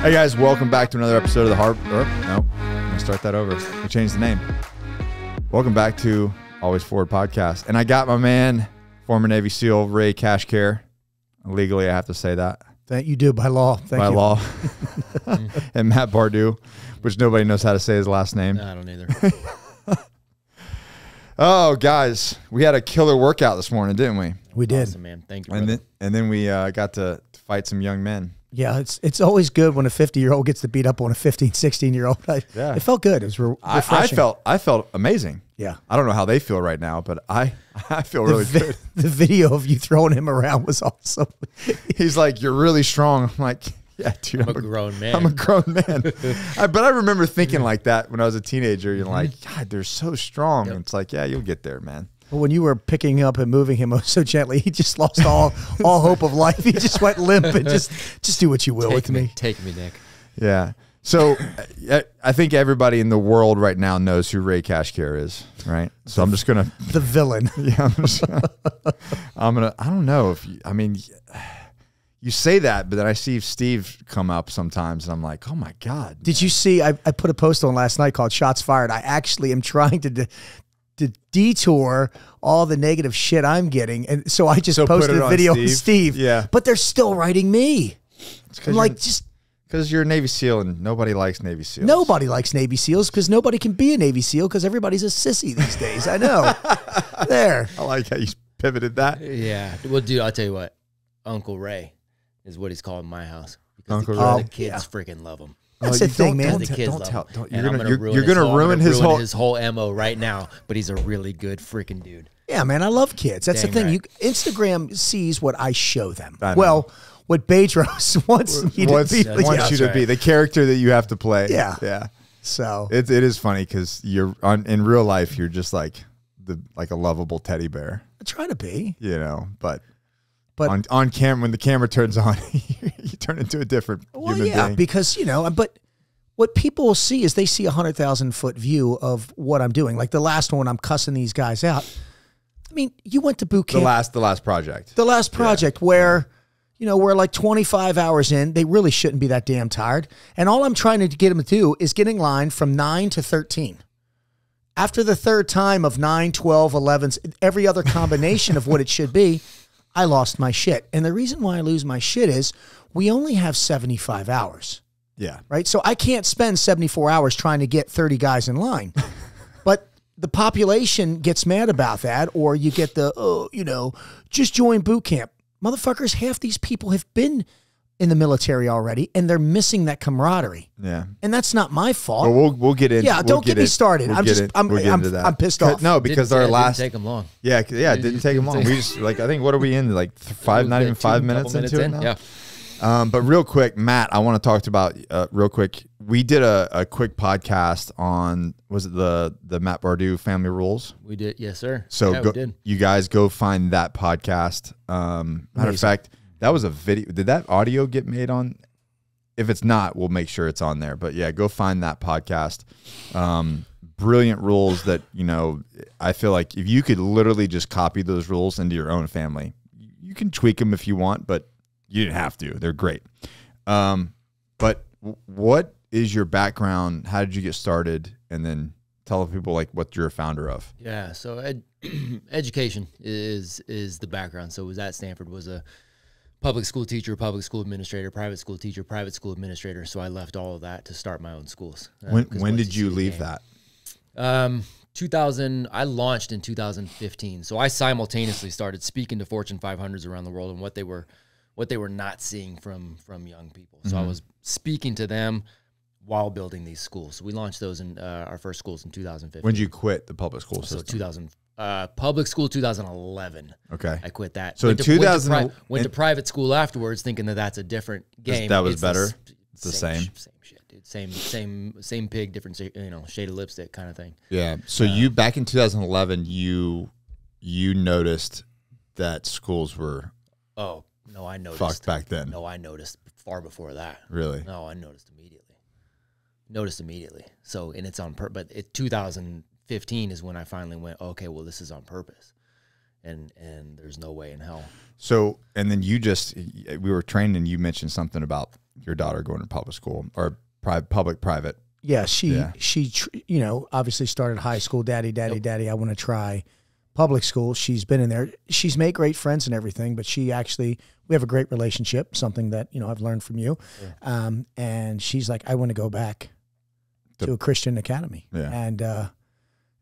Hey guys, welcome back to another episode of the Hard. No, I'm gonna start that over. We changed the name. Welcome back to Always Forward Podcast, and I got my man, former Navy SEAL Ray Cashcare. Legally, I have to say that. That you do by law. Thank by you. law. And Matt Beaudreau, which nobody knows how to say his last name. No, I don't either. Oh, guys, we had a killer workout this morning, didn't we? We did. Awesome, man. Thank you. And then we got to fight some young men. Yeah, it's always good when a 50-year-old gets to beat up on a 15, 16-year-old. Yeah. It felt good. It was refreshing. I felt amazing. Yeah. I don't know how they feel right now, but I feel really good. The video of you throwing him around was awesome. He's like, "You're really strong." I'm like, "Yeah, dude, I'm a grown man. I'm a grown man." But I remember thinking like that when I was a teenager. You're like, "God, they're so strong." Yep. And it's like, "Yeah, you'll get there, man." But when you were picking up and moving him so gently, he just lost all hope of life. He just went limp and just do what you will with me. Take me, Nick. Yeah. So I think everybody in the world right now knows who Ray Cashcare is, right? So I'm just gonna the villain. Yeah, I don't know if you say that, but then I see Steve come up sometimes, and I'm like, oh my God. Did you see? I put a post on last night called "Shots Fired." I actually am trying to detour all the negative shit I'm getting, and so I just posted a video on Steve. Yeah, but they're still writing me. I'm like, just because you're a Navy SEAL, and nobody likes Navy SEAls. Nobody likes Navy SEAls because nobody can be a Navy SEAL because everybody's a sissy these days. I know. There. I like how you pivoted that. Yeah. Well, dude, I'll tell you what. Uncle Ray is what he's called in my house. Because Uncle the Ray. kids freaking love him. That's the thing, man. The kids love him. You're gonna ruin his whole MO right now, but he's a really good freaking dude. Yeah, man, I love kids. That's Dang the thing. right. Instagram sees what I show them. Well, what Beaudreau wants me to be. Wants you to be the character that you have to play. Yeah. Yeah. So it is funny because you're in real life, you're just like a lovable teddy bear. I try to be. You know, but on camera, when the camera turns on, you turn into a different human being. Because, but what people will see is they see a 100,000-foot view of what I'm doing. Like the last one, I'm cussing these guys out. I mean, you went to boot camp. The last project. The last project where, we're like 25 hours in. They really shouldn't be that damn tired. And all I'm trying to get them to do is get in line from 9 to 13. After the third time of 9, 12, 11, every other combination of what it should be, I lost my shit. And the reason why I lose my shit is we only have 75 hours. Yeah. Right? So I can't spend 74 hours trying to get 30 guys in line. But the population gets mad about that, or you get just join boot camp. Motherfuckers, half these people have been in the military already, and they're missing that camaraderie. Yeah. And that's not my fault. Well, we'll get in. Yeah, don't get me started. I'm pissed off. No, because our last didn't take them long. Yeah, it didn't take them long. We just I think what are we in not even 5 minutes into it now? Yeah. But real quick, Matt, I want to talk about real quick. We did a quick podcast on, was it the Matt Beaudreau Family Rules? We did, yes, sir. So we did. You guys go find that podcast. Matter of fact, that was a video. Did that audio get made on? If it's not, we'll make sure it's on there. But yeah, go find that podcast. Brilliant rules that, I feel like if you could literally just copy those rules into your own family, you can tweak them if you want, but you didn't have to. They're great. But what is your background? How did you get started? And then tell people what you're a founder of. Yeah. So education is the background. So was at Stanford, was a public school teacher, public school administrator, private school teacher, private school administrator. So I left all of that to start my own schools. When did you leave that? 2000. I launched in 2015. So I simultaneously started speaking to Fortune 500s around the world and what they were not seeing from young people. So I was speaking to them while building these schools. So we launched those in our first schools in 2015. When did you quit the public school system? So public school 2011. Okay. I quit that. So in 2000 went to private school afterwards, thinking that that's a different game. That was better. It's the same shit, dude. Same pig, different shade of lipstick kind of thing. Yeah. So you back in 2011, you noticed that schools were no, I noticed fucked back then. No, I noticed far before that. Really? No, I noticed immediately. So, and it's on purpose. But 2015 is when I finally went, okay, well, this is on purpose, and there's no way in hell. So, and then we were trained, and you mentioned something about your daughter going to public school or private? Yeah, she you know, obviously started high school. Daddy, I want to try public school. She's been in there. She's made great friends and everything, but we have a great relationship, something that, you know, I've learned from you. Yeah. And she's like, I want to go back to a Christian academy. Yeah.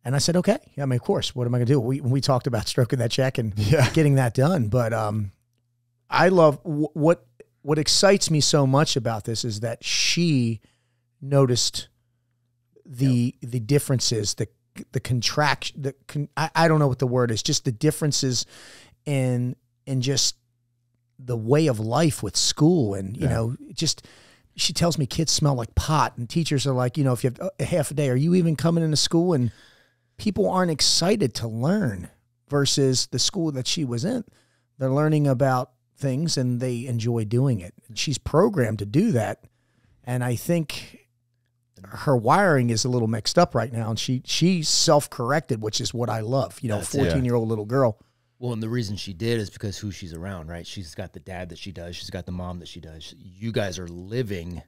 And I said, okay. I mean, of course, what am I going to do? We talked about stroking that check and getting that done. But I love what excites me so much about this is that she noticed the differences, the contraction, I don't know what the word is, just the differences in just the way of life with school. And, you know, just, she tells me kids smell like pot, and teachers are like, you know, if you have a half a day, are you even coming into school? And people aren't excited to learn versus the school that she was in. They're learning about things and they enjoy doing it. And she's programmed to do that. And I think her wiring is a little mixed up right now, and she's self-corrected, which is what I love. You know, 14-year-old little girl. Well, and the reason she did is because who she's around, right? She's got the dad that she does. She's got the mom that she does. You guys are living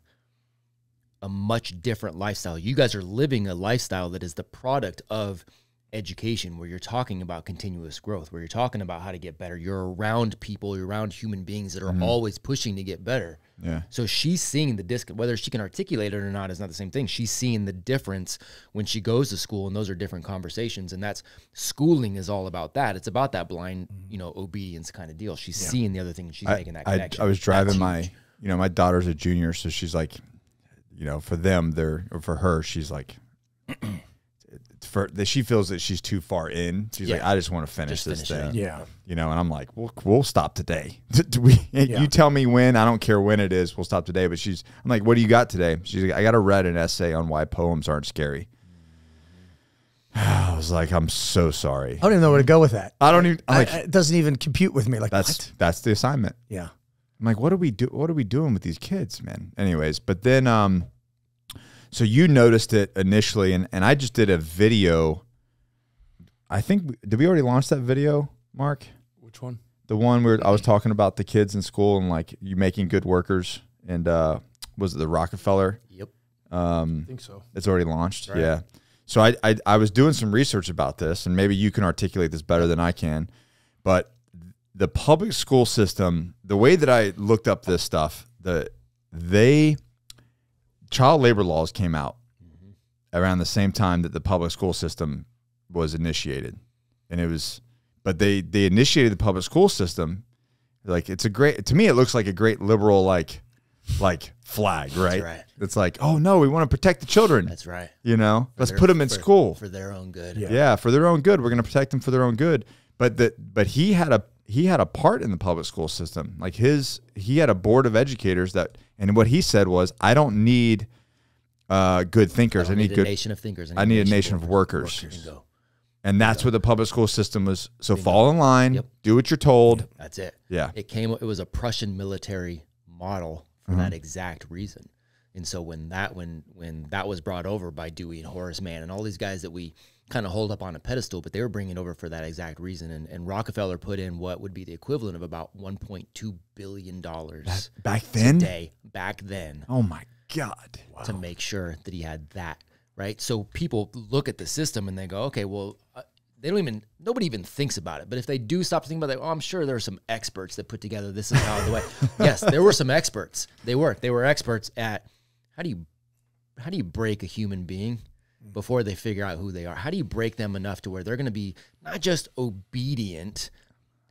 a much different lifestyle. You guys are living a lifestyle that is the product of education, where you're talking about continuous growth, where you're talking about how to get better. You're around people, you're around human beings that are always pushing to get better. Yeah. So she's seeing the whether she can articulate it or not is not the same thing. She's seeing the difference when she goes to school, and those are different conversations. And that's, schooling is all about that. It's about that blind, you know, obedience kind of deal. She's seeing the other thing, and she's making that connection. I was driving my daughter's a junior, so she's like, you know, for her, she's like, she feels that she's too far in. She's like, I just want to finish this thing. Yeah. You know, and I'm like, we'll stop today. You tell me when, I don't care when it is, we'll stop today. But I'm like, what do you got today? She's like, I got to read an essay on why poems aren't scary. I was like, I'm so sorry. I don't even know where to go with that. I don't even, it doesn't even compute with me. Like, that's the assignment. Yeah. I'm like, what are we doing with these kids, man? Anyways, but then, so you noticed it initially, and I just did a video. I think, did we already launch that video, Mark? Which one? The one where I was talking about the kids in school and like you making good workers, and was it the Rockefeller? Yep. I think so. It's already launched. Right. Yeah. So I was doing some research about this, and maybe you can articulate this better than I can, but the public school system, the way that I looked up this stuff, child labor laws came out around the same time that the public school system was initiated. And but they initiated the public school system. Like, to me, it looks like a great liberal, like flag, right? That's right. It's like, oh no, we want to protect the children. That's right. You know, let's put them in school. For their own good. Yeah, for their own good. We're going to protect them for their own good. But he had a part in the public school system. Like he had a board of educators and what he said was, I don't need good thinkers. I need a nation of thinkers. I need a nation of workers. And that's what the public school system was. So fall in line, do what you're told. That's it. Yeah. It was a Prussian military model for that exact reason. And so when that was brought over by Dewey and Horace Mann and all these guys that we kind of hold up on a pedestal, but they were bringing it over for that exact reason. And Rockefeller put in what would be the equivalent of about $1.2 billion back then? Today, back then. Oh my God. Wow. To make sure that he had that, right? So people look at the system and they go, okay, well, nobody even thinks about it. But if they do stop to think about it, I'm sure there are some experts that put together, this is how the way. Yes, there were some experts. They were experts at how do you break a human being before they figure out who they are? How do you break them enough to where they're going to be not just obedient,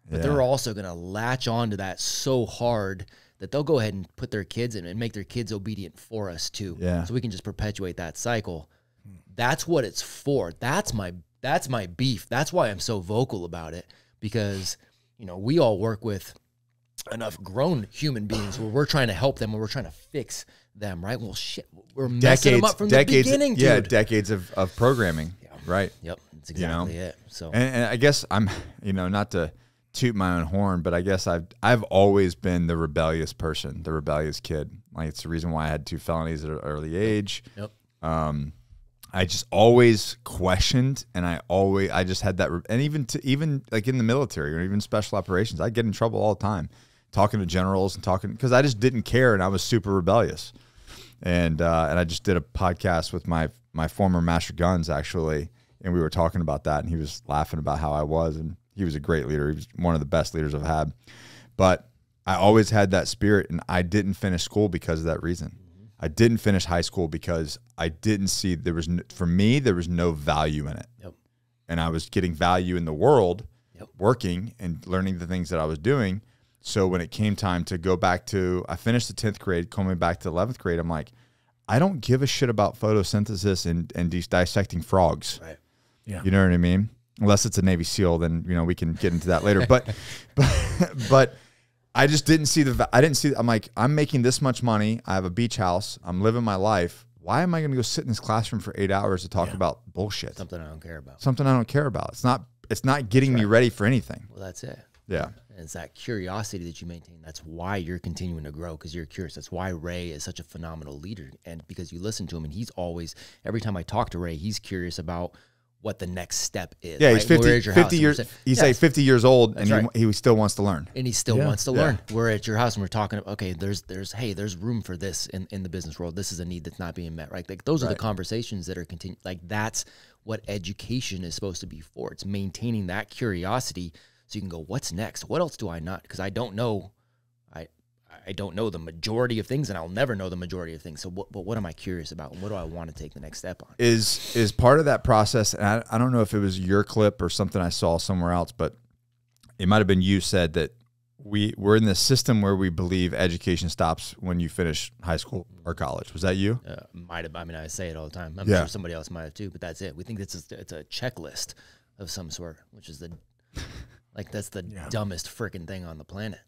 but they're also going to latch on to that so hard that they'll go ahead and put their kids in and make their kids obedient for us too. Yeah. So we can just perpetuate that cycle. That's what it's for. That's my beef. That's why I'm so vocal about it, because, you know, we all work with enough grown human beings where we're trying to help them, where we're trying to fix them, right? Well, shit, we're messing them up from the beginning, dude. Yeah, decades of programming, right? Yep, that's exactly it. So, and I guess I'm, you know, not to toot my own horn, but I guess I've always been the rebellious person, the rebellious kid. Like, it's the reason why I had 2 felonies at an early age. Yep. I just always questioned, and I just had that, and even like in the military or even special operations, I'd get in trouble all the time talking to generals and talking, because I just didn't care and I was super rebellious. And I just did a podcast with my former master guns, actually, and we were talking about that, and he was laughing about how I was, and he was a great leader. He was one of the best leaders I've had. But I always had that spirit, and I didn't finish school because of that reason. I didn't finish high school because I didn't see for me, there was no value in it. Yep. And I was getting value in the world, working and learning the things that I was doing. So when it came time to go back to, I finished the 10th grade, coming back to 11th grade, I'm like, I don't give a shit about photosynthesis and dissecting frogs. Right. Yeah. You know what I mean? Unless it's a Navy SEAL, then, you know, we can get into that later. But I just didn't see I'm like, I'm making this much money. I have a beach house. I'm living my life. Why am I going to go sit in this classroom for 8 hours to talk about bullshit? Something I don't care about. Something I don't care about. It's not getting me ready for anything. Well, that's it. Yeah. And it's that curiosity that you maintain. That's why you're continuing to grow, because you're curious. That's why Ray is such a phenomenal leader. And because you listen to him, and he's always, every time I talk to Ray, he's curious about what the next step is. Yeah, right? he's 50 years. He's like 50 years old, and he still wants to learn. And he still wants to learn. We're at your house and we're talking. Okay, there's room for this in the business world. This is a need that's not being met. Right? Like those are the conversations that are continuing. Like that's what education is supposed to be for. It's maintaining that curiosity so you can go, what's next? What else do I not? Because I don't know. I don't know the majority of things, and I'll never know the majority of things. So what am I curious about? And what do I want to take the next step on? Is part of that process, and I don't know if it was your clip or something I saw somewhere else, but it might have been you said that we're in this system where we believe education stops when you finish high school or college. Was that you? Might have. I mean, I say it all the time. I'm sure somebody else might have too, but that's it. We think it's a checklist of some sort, which is that's the dumbest freaking thing on the planet.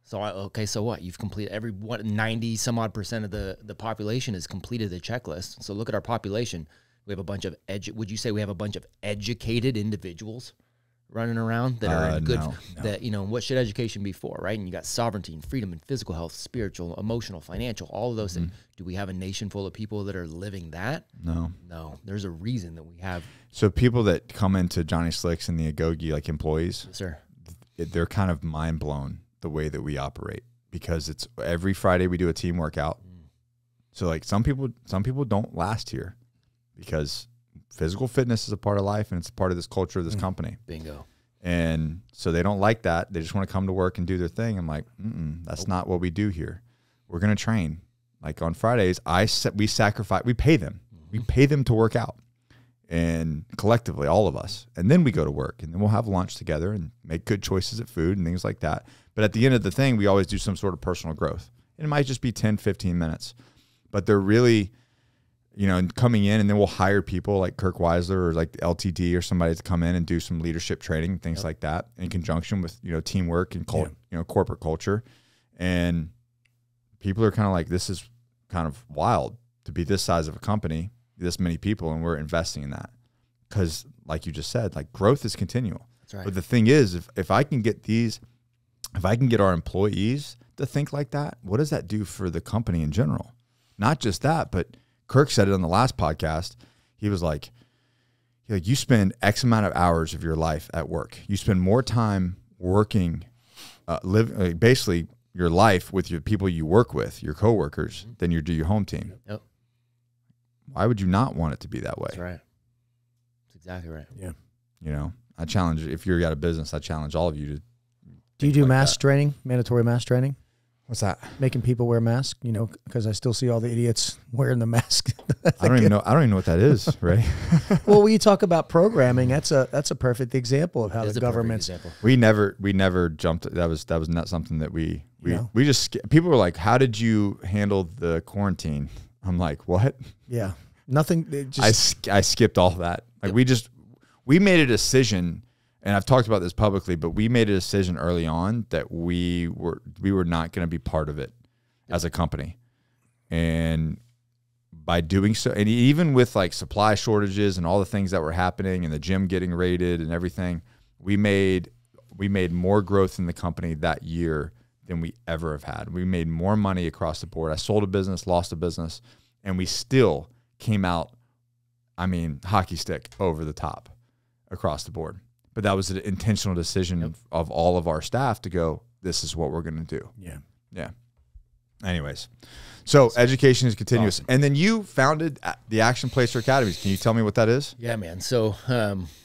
So so what? You've completed 90 some odd % of the population has completed the checklist. So look at our population. We have a bunch of would you say we have a bunch of educated individuals running around that are in good that, you know, what should education be for, right? And you got sovereignty and freedom and physical health, spiritual, emotional, financial, all of those things. Do we have a nation full of people that are living that? No. There's a reason that we have. So people that come into Johnny Slicks and the Agogi, like employees, Yes, sir. They're kind of mind blown the way that we operate, because it's every Friday we do a team workout. So like some people don't last here because physical fitness is a part of life and it's a part of this culture of this company. Bingo. And so they don't like that. They just want to come to work and do their thing. I'm like, that's not what we do here. We're going to train. Like on Fridays, we pay them. We pay them to work out, and collectively, all of us. And then we go to work, and then we'll have lunch together and make good choices at food and things like that. But at the end of the thing, we always do some sort of personal growth. And it might just be 10, 15 minutes. But they're really, you know, coming in, and then we'll hire people like Kirk Weisler or like LTD or somebody to come in and do some leadership training, things like that, in conjunction with, you know, teamwork and you know, corporate culture. And people are kind of like, this is kind of wild to be this size of a company, this many people, and we're investing in that. Because like you just said, like growth is continual. That's right. But the thing is, if I can get our employees to think like that, what does that do for the company in general? Not just that, but Kirk said it on the last podcast. He was like, you spend X amount of hours of your life at work. You spend more time working, basically your life with your people you work with, your coworkers, than you do your home team. Yep. Why would you not want it to be that way? That's right. That's exactly right. Yeah. You know, I challenge, if you're got a business, I challenge all of you to. Do you do like mask training, mandatory mask training? What's that? Making people wear masks, you know, because I still see all the idiots wearing the mask. I don't even know what that is, right? Well, when you talk about programming, that's a perfect example of how the government's. We never jumped. That was not something that we just, people were like, how did you handle the quarantine? I'm like, what? Yeah, nothing. I skipped all that. Like we made a decision. And I've talked about this publicly, but we made a decision early on that we were not going to be part of it as a company. And by doing so, and even with like supply shortages and all the things that were happening and the gym getting raided and everything, we made more growth in the company that year than we ever have had. We made more money across the board. I sold a business, lost a business, and we still came out, I mean, hockey stick over the top across the board. But that was an intentional decision of all of our staff to go, this is what we're going to do. Yeah. Yeah. Anyways, so education is continuous. Awesome. And then you founded the Action Placer Academies. Can you tell me what that is? Yeah, man. So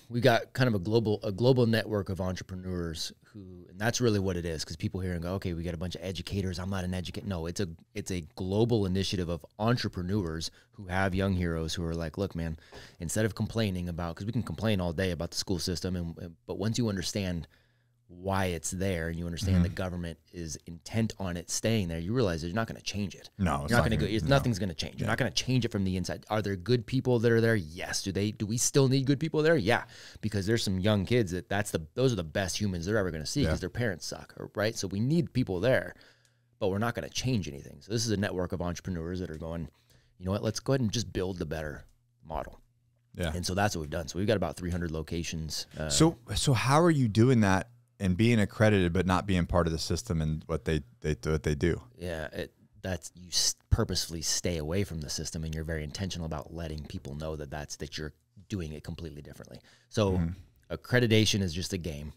we got kind of a global network of entrepreneurs who, and that's really what it is, because people hear and go, okay, we got a bunch of educators. I'm not an educator. No, it's a global initiative of entrepreneurs who have young heroes who are like, look, man, instead of complaining about, because we can complain all day about the school system, but once you understand why it's there and you understand the government is intent on it staying there, you realize that you're not going to change it. No, it's you're not not going to go. Nothing's going to change. You're not going to change it from the inside. Are there good people that are there? Yes. Do we still need good people there? Yeah, because there's some young kids those are the best humans they're ever going to see because their parents suck, right? So we need people there, but we're not going to change anything. So this is a network of entrepreneurs that are going, you know what? Let's go ahead and just build the better model. Yeah. And so that's what we've done. So we've got about 300 locations. So how are you doing that and being accredited but not being part of the system and what they do? Yeah, that's you purposefully stay away from the system, and you're very intentional about letting people know that you're doing it completely differently. So accreditation is just a game.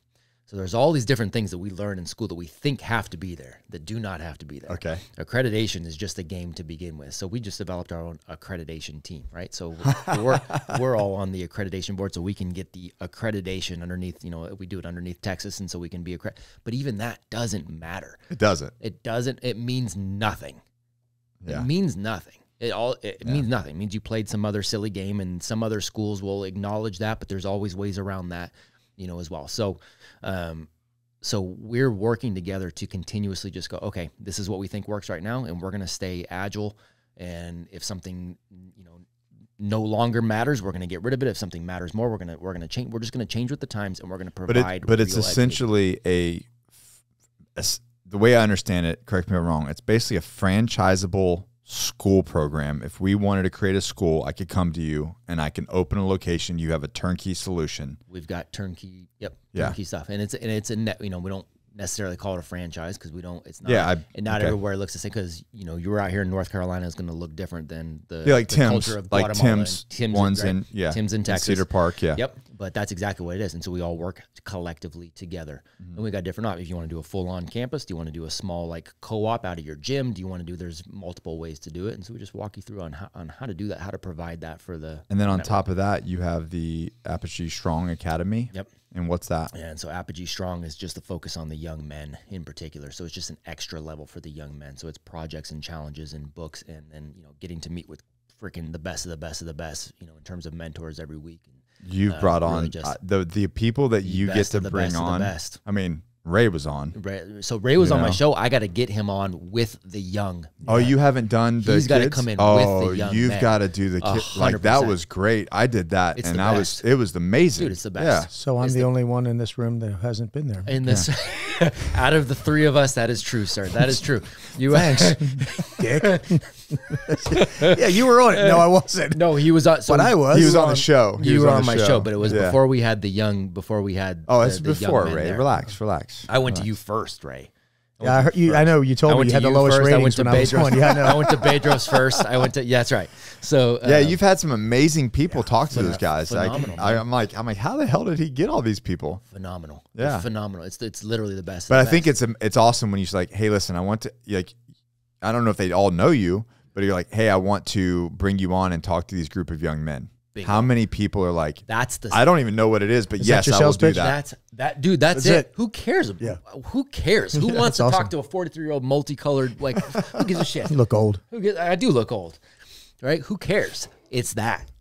So there's all these different things that we learn in school that we think have to be there that do not have to be there. Okay. Accreditation is just a game to begin with. So we just developed our own accreditation team, right? So we're all on the accreditation board, so we can get the accreditation underneath, we do it underneath Texas, and so we can be accredited. But even that doesn't matter. It doesn't. It doesn't. It means nothing. Yeah. It means nothing. It means nothing. It means you played some other silly game, and some other schools will acknowledge that, but there's always ways around that, as well. So we're working together to continuously just go, okay, this is what we think works right now, and we're going to stay agile. And if something, no longer matters, we're going to get rid of it. If something matters more, we're going to change. We're just going to change with the times, and we're going to provide. But it's essentially the way I understand it, correct me if I'm wrong, it's basically a franchisable school program. If we wanted to create a school, I could come to you and I can open a location. You have a turnkey solution. We've got turnkey stuff, and it's a net. We don't necessarily call it a franchise because we don't. It's not. Not everywhere looks the same, because you're out here in North Carolina is going to look different than the culture of Guatemala, Tim's ones right? in Tim's in Texas, Cedar Park. Yeah. Yep. But that's exactly what it is, and so we all work collectively together. And we got different options. If you want to do a full-on campus, do you want to do a small co-op out of your gym? Do you want to do? There's multiple ways to do it, and so we just walk you through on how to do that, how to provide that for the. And then on top of that, you have the Apogee Strong Academy. Yep. And what's that? And so Apogee Strong is just the focus on the young men in particular. So it's just an extra level for the young men. So it's projects and challenges and books, and then getting to meet with freaking the best of the best of the best, in terms of mentors every week. You've brought on the people that you get to bring on. I mean, Ray was on. Ray was on my show. I got to get him on with the young men. Oh, you haven't done the He's got to come in with the young you've got to do the kids. Like, that was great. I did that, and it was amazing. Dude, it's the best. Yeah. So I'm the only one in this room that hasn't been there. In this, out of the three of us, that is true, sir. That is true. Thanks, Dick. Yeah, you were on it. No, I wasn't. No, he was on. But I was. He was on the show. You were on my show, but it was before we had the young. Before we had. Oh, it's before Ray. There. Relax. I went to you first, Ray. Yeah, I heard you. I know you told me you had the lowest ratings when I was on. Yeah, I know. I went to Beaudreau's first. Yeah, that's right. So you've had some amazing people talk to those guys. I'm like, how the hell did he get all these people? Phenomenal. Yeah, it's phenomenal. It's literally the best. But I think it's awesome when you're like, hey, listen, I want to I don't know if they all know you, but you're like, hey, I want to bring you on and talk to these group of young men. How many people are like, I don't even know what it is, but yes, I will do that. That's it. Who cares? Yeah. Who cares? Who wants to talk to a 43-year-old multicolored, who gives a shit? You look old. I do look old, right? Who cares? It's that.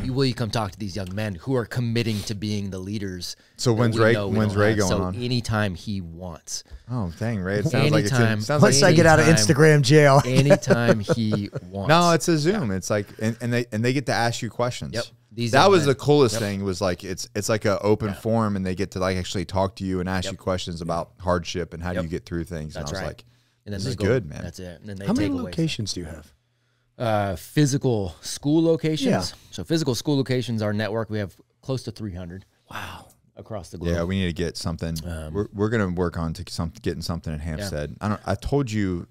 Will you come talk to these young men who are committing to being the leaders? So when's Ray going on? Anytime he wants. Oh, dang, Ray. It sounds like once I get out of Instagram jail. Anytime he wants. No, it's a Zoom. It's like, and they get to ask you questions. Yep. That was the coolest thing, was like, it's like an open forum, and they get to actually talk to you and ask you questions about hardship and how do you get through things. That's and I was right. like, and then this is good, man. That's it. And then they How many locations do you have? Physical school locations. Yeah. So physical school locations, our network, we have close to 300. Wow. Across the globe. Yeah, we need to get something. We're going to work on getting something in Hampstead. I told you,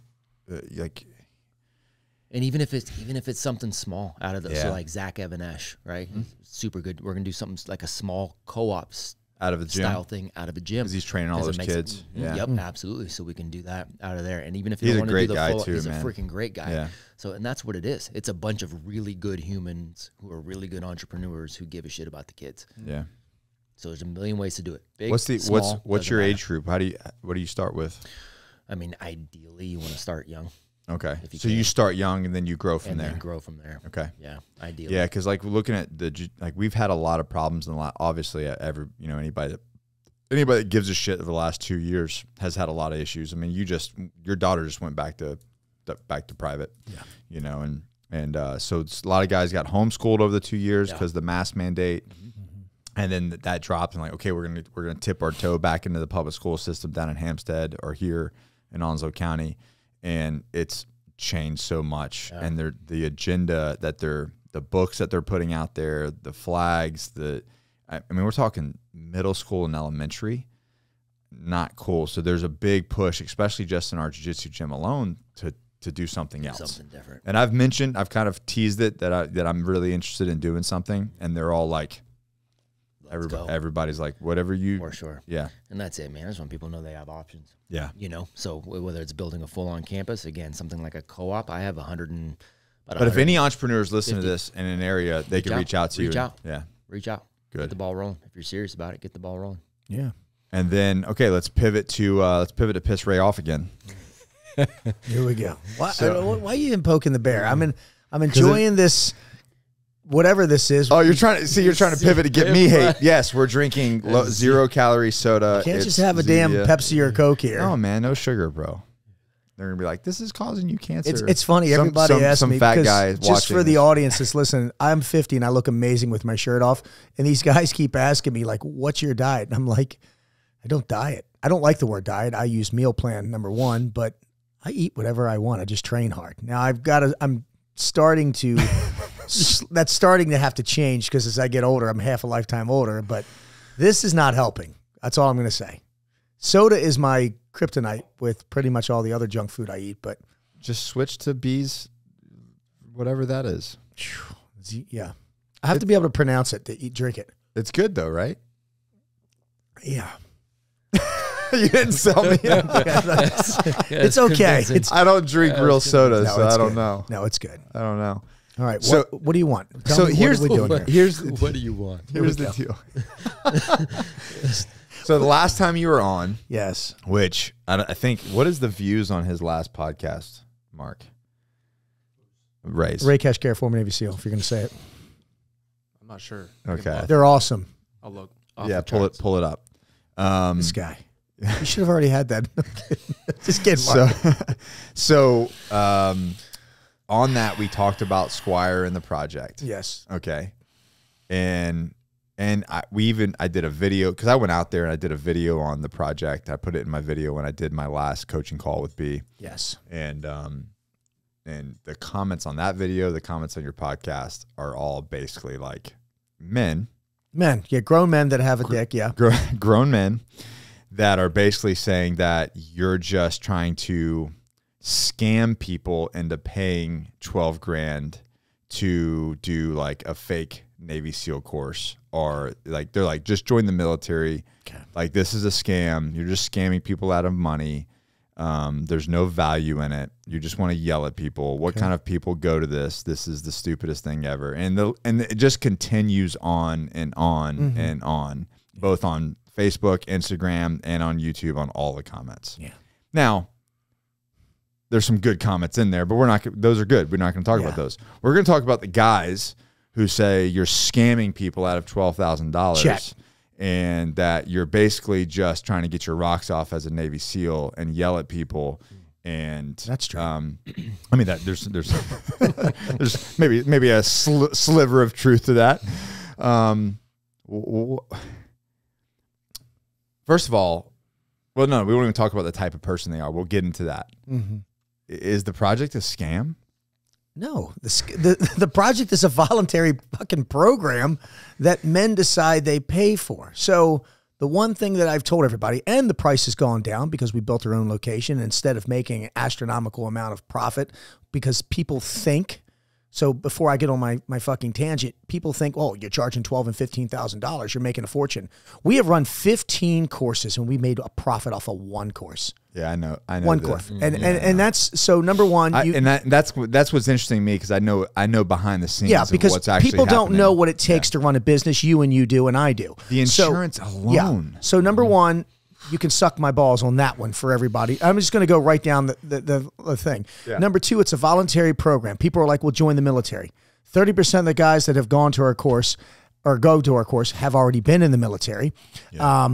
and even if it's something small out of the, so like Zach Evanesh, right? Super good. We're gonna do something like a small co-op out of the gym style thing out of a gym. because he's training all those kids. Yeah. Yep, absolutely. So we can do that out of there. And even if you He's don't a want to do great the guy full, too, he's man. a freaking great guy. Yeah. So, and that's what it is. It's a bunch of really good humans who are really good entrepreneurs who give a shit about the kids. Yeah. So there's a million ways to do it. Big, What's small, what's doesn't your matter. age group? What do you start with? I mean, ideally, you want to start young Okay. If you So you can. start young and then you grow from and there. then grow from there. Okay. Yeah, ideally. Yeah, because like looking at like we've had a lot of problems in the last. Obviously, anybody that gives a shit over the last 2 years has had a lot of issues. I mean, your daughter just went back to private. Yeah. So it's, a lot of guys got homeschooled over the 2 years because the mask mandate, and then that dropped and like, okay, we're gonna tip our toe back into the public school system down in Hampstead or here in Onslow County, and it's changed so much. Yeah. And the agenda that the books that they're putting out there, the flags, I mean, we're talking middle school and elementary, not cool. So there's a big push, especially just in our jiu-jitsu gym alone, to do something else. Something different. And I've kind of teased it that I'm really interested in doing something, and they're all like, everybody's like, whatever you. For sure. Yeah. And that's it, man. I just want people to know they have options. Yeah. So whether it's building a full-on campus, again, something like a co-op, I have 100 and. But if any entrepreneurs listen to this in an area, they can reach out to you. Reach out. Yeah. Reach out. Good. Get the ball rolling. If you're serious about it, get the ball rolling. Yeah. And then, okay, let's pivot to piss Ray off again. Here we go. Why are you even poking the bear? I'm enjoying this, whatever this is. Oh, you're trying to pivot to get me hate. Yes, we're drinking 0-calorie soda. You can't just have a damn Pepsi or Coke here. Oh man, no sugar, bro. They're gonna be like, this is causing you cancer. It's funny. Everybody asks me, fat because guy just for the audience that's listening, I'm 50 and I look amazing with my shirt off. And these guys keep asking me, like, what's your diet? And I'm like, I don't diet. I don't like the word diet. I use meal plan, number one, but I eat whatever I want. I just train hard. Now I'm starting to, that's starting to have to change because as I get older, I'm half a lifetime older, but this is not helping. That's all I'm going to say. Soda is my kryptonite with pretty much all the other junk food I eat, but just switch to B's, whatever that is. Yeah. I have to be able to pronounce it to drink it. It's good though, right? Yeah. You didn't sell me. It's okay. I don't drink real soda, so I don't good. know. No, it's good. I don't know. All right. So- What do you want? So Tell me, here's what are we doing here? What do you want? Here's the deal. So the last time you were on, Yes. which I think, what is the views on his last podcast, Mark? Ray's. Ray Kashkar, former Navy SEAL, if you're going to say it. I'm not sure. Okay. They're awesome. I'll look. Yeah, pull it up. This guy. You should have already had that. Just kidding. So on that, we talked about Squire and the project. Yes. Okay. And I did a video because I went out there and I did a video on the project. I put it in my video when I did my last coaching call with B. Yes. And the comments on that video, the comments on your podcast are all basically like men. Yeah, grown men that have a dick, yeah. Grown men that are basically saying that you're just trying to scam people into paying $12,000 to do like a fake Navy SEAL course, or like they're like, just join the military. Okay. Like, this is a scam. You're just scamming people out of money. There's no value in it. You just want to yell at people. What kind of people go to this? This is the stupidest thing ever. And it just continues on and on and on, both on Facebook, Instagram, and on YouTube, on all the comments. Yeah. Now, there's some good comments in there, but those are good. We're not going to talk about those. We're going to talk about the guys who say you're scamming people out of $12,000. And that you're basically just trying to get your rocks off as a Navy SEAL and yell at people. And that's true. I mean, that there's there's maybe a sliver of truth to that. First of all, well, no, we won't even talk about the type of person they are. We'll get into that. Is the project a scam? No, the project is a voluntary fucking program that men decide they pay for. So the one thing that I've told everybody, and the price has gone down because we built our own location instead of making an astronomical amount of profit, because people think So before I get on my fucking tangent, people think, oh, you're charging $12,000 and $15,000. You're making a fortune. We have run 15 courses and we made a profit off of one course. Yeah, I know. One course. And that's, so number one. That's what's interesting to me, because I know behind the scenes. Yeah, because of what's actually people don't happening. know what it takes to run a business. You do and I do. The insurance alone. Yeah. So number one, you can suck my balls on that one for everybody. I'm just going to go right down the thing. Yeah. Number two, it's a voluntary program. People are like, well, join the military. 30% of the guys that have gone to our course or go to our course have already been in the military. Yeah.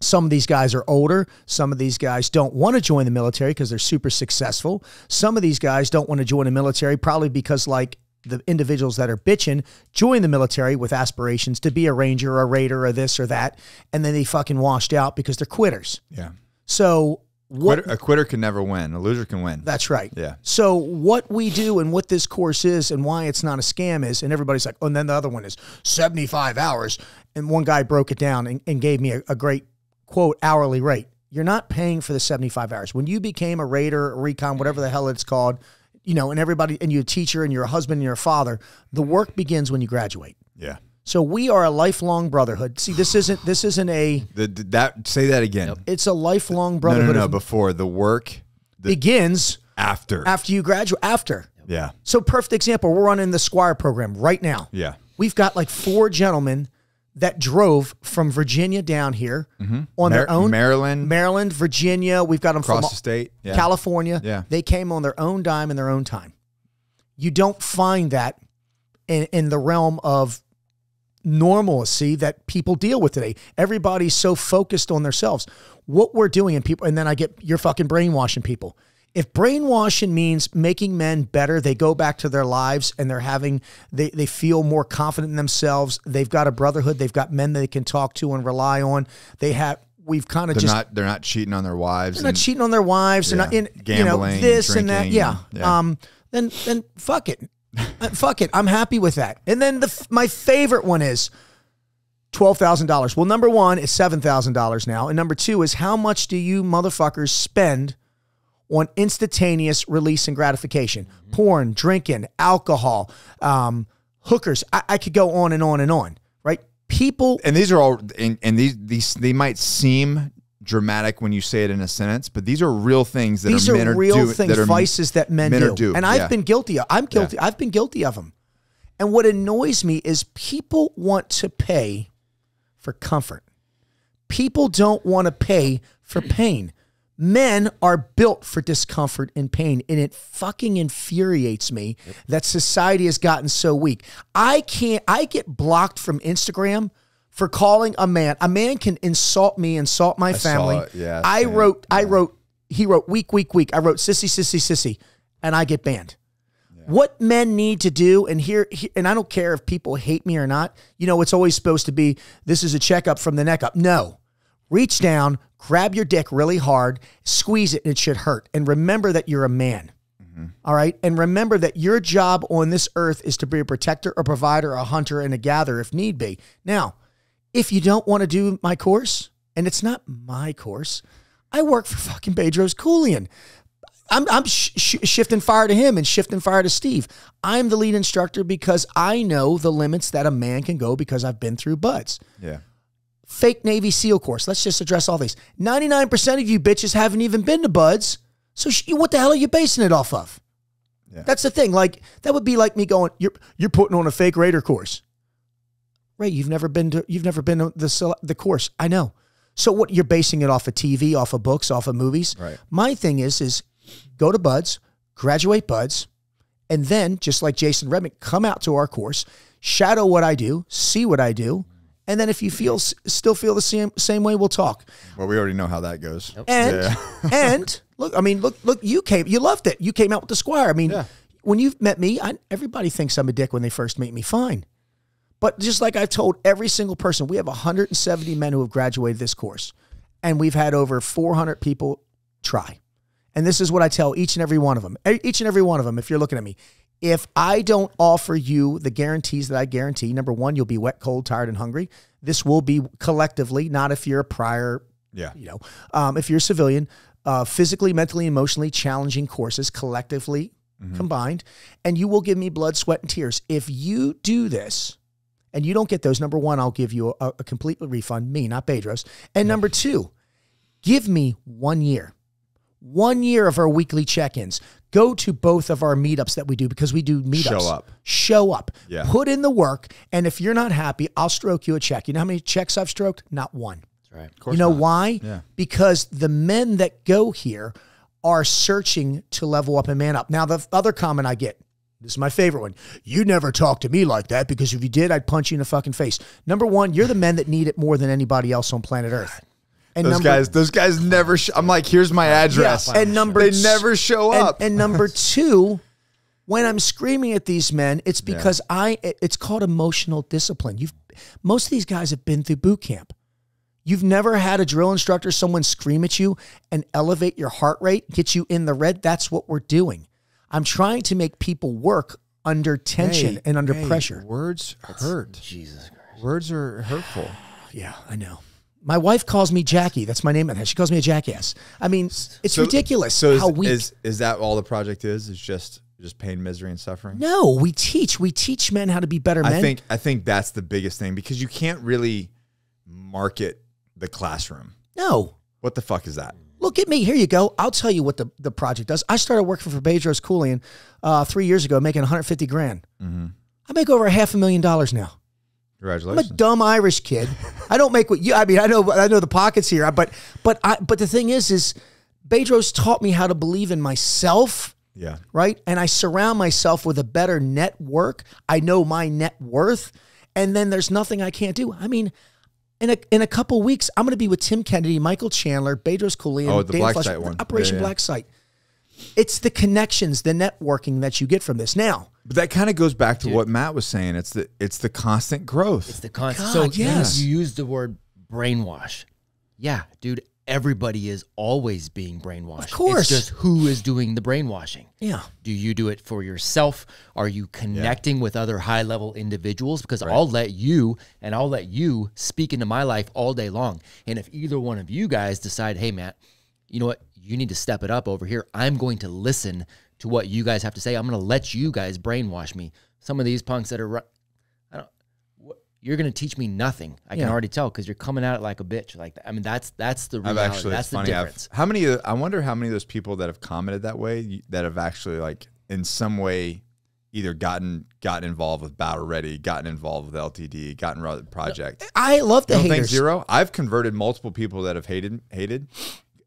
Some of these guys are older. Some of these guys don't want to join the military because they're super successful. Some of these guys don't want to join the military probably because, like, the individuals that are bitching join the military with aspirations to be a ranger or a raider or this or that, and then they fucking washed out because they're quitters. Yeah. So a quitter can never win. A loser can win. That's right. Yeah. So what we do and what this course is and why it's not a scam is, and everybody's like, oh, and then the other one is 75 hours. And one guy broke it down and gave me a great quote hourly rate. You're not paying for the 75 hours. When you became a raider, a recon, whatever the hell it's called, you know, and everybody, and you're a teacher and you're a husband and you're a father, the work begins when you graduate. Yeah. So we are a lifelong brotherhood. See, this isn't a say that again. Yep. It's a lifelong brotherhood. No. Before the work begins after you graduate. After. Yeah. So perfect example. We're running the Squire program right now. Yeah. We've got like 4 gentlemen that drove from Virginia down here on their own. Maryland, Virginia. We've got them across from the state. Yeah. California. Yeah. They came on their own dime and their own time. You don't find that in the realm of normalcy that people deal with today. Everybody's so focused on themselves. What we're doing, and then I get, you're fucking brainwashing people. If brainwashing means making men better, they go back to their lives and they feel more confident in themselves. They've got a brotherhood. They've got men that they can talk to and rely on. We've kind of they're not cheating on their wives. They're not cheating on their wives. Yeah, they're not in gambling, this and and that. Yeah. Then fuck it. Fuck it. I'm happy with that. And then my favorite one is $12,000. Well, number one is $7,000 now. And number two is, how much do you motherfuckers spend on instantaneous release and gratification? Porn, drinking, alcohol, hookers. I could go on and on and on, right? People. And these are all, and these they might seem dramatic when you say it in a sentence, but these are real things that are real things, vices that men do. And I've been guilty of. I'm guilty. Yeah. I've been guilty of them. And what annoys me is people want to pay for comfort. People don't want to pay for pain. Men are built for discomfort and pain, and it fucking infuriates me that society has gotten so weak. I get blocked from Instagram for calling a man. A man can insult me, insult my family. Yeah, he wrote weak. I wrote sissy, and I get banned. Yeah. What men need to do, and I don't care if people hate me or not, it's always supposed to be, this is a checkup from the neck up. No. Reach down, grab your dick really hard, squeeze it, and it should hurt. And remember that you're a man. All right? And remember that your job on this earth is to be a protector, a provider, a hunter, and a gatherer if need be. Now, if you don't want to do my course, and it's not my course, I work for fucking Beaudreau's Coolian. I'm shifting fire to him and shifting fire to Steve. I'm the lead instructor because I know the limits that a man can go because I've been through buds. Yeah. Fake Navy SEAL course. Let's just address all these. 99% of you bitches haven't even been to buds. So what the hell are you basing it off of? Yeah. That's the thing. Like, that would be like me going, you're putting on a fake Raider course. Ray, you've never been to the course. I know. So what, you're basing it off of TV, off of books, off of movies? Right. My thing is go to buds, graduate buds, and then, just like Jason Redman, come out to our course, shadow what I do, see what I do. And then if you still feel the same way, we'll talk. Well, we already know how that goes. And look, you loved it. You came out with the Squire. I mean, when you've met me, everybody thinks I'm a dick when they first meet me. Fine. But just like I told every single person, we have 170 men who have graduated this course. And we've had over 400 people try. And this is what I tell each and every one of them. Each and every one of them, if you're looking at me. If I don't offer you the guarantees that I guarantee, number one, you'll be wet, cold, tired, and hungry. This will be collectively, not if you're a prior, if you're a civilian, physically, mentally, emotionally challenging courses collectively combined, and you will give me blood, sweat, and tears. If you do this and you don't get those, number one, I'll give you a complete refund, me, not Beaudreau's. And number two, give me 1 year. 1 year of our weekly check-ins. Go to both of our meetups that we do, because we do meetups. Show up. Yeah. Put in the work. And if you're not happy, I'll stroke you a check. You know how many checks I've stroked? Not one. That's right. Of course You know not. why? Yeah. Because the men that go here are searching to level up and man up. Now, the other comment I get, this is my favorite one. You never talk to me like that, because if you did, I'd punch you in the fucking face. Number one, you're the men that need it more than anybody else on planet Earth. And Those guys never. I'm like, here's my address. Yeah, and they never show up. And number two, when I'm screaming at these men, it's because it's called emotional discipline. Most of these guys have been through boot camp. You've never had a drill instructor, someone scream at you and elevate your heart rate, get you in the red. That's what we're doing. I'm trying to make people work under tension and under pressure. Words hurt. Jesus Christ. Words are hurtful. Yeah, I know. My wife calls me Jackie. That's my name. She calls me a jackass. I mean, it's ridiculous. So how weak. Is that all the project is? Is just pain, misery, and suffering? No, we teach men how to be better men. I think that's the biggest thing, because you can't really market the classroom. No. What the fuck is that? Look at me. Here you go. I'll tell you what the project does. I started working for Beaudreau's Cooling 3 years ago, making 150 grand. I make over $500,000 now. Congratulations. I'm a dumb Irish kid. I don't make what you. I mean, I know the pockets here, but the thing is Beaudreau's taught me how to believe in myself. Yeah. Right. And I surround myself with a better network. I know my net worth, and then there's nothing I can't do. I mean, in a couple weeks, I'm going to be with Tim Kennedy, Michael Chandler, Beaudreau's Cooling, the Dave Black Fletcher, Site one. Operation Black Site. It's the connections, the networking that you get from this. Now, but that kind of goes back to what Matt was saying. It's the constant growth. It's the constant. God, So yes. you use the word brainwash. Yeah, dude. Everybody is always being brainwashed. Of course. It's just who is doing the brainwashing. yeah. Do you do it for yourself? Are you connecting with other high-level individuals? Because I'll let you speak into my life all day long. And if either one of you guys decide, hey, Matt, you know what? You need to step it up over here. I'm going to listen to what you guys have to say. I'm going to let you guys brainwash me. Some of these punks that are, you're going to teach me nothing. I can already tell, because you're coming at it like a bitch. Like that. I mean, that's the reality. That's the difference. I wonder how many of those people that have commented that way, that have actually, like, in some way either gotten involved with Battle Ready, gotten involved with LTD, gotten involved with the project. I love the You don't think haters. zero? I've converted multiple people that have hated.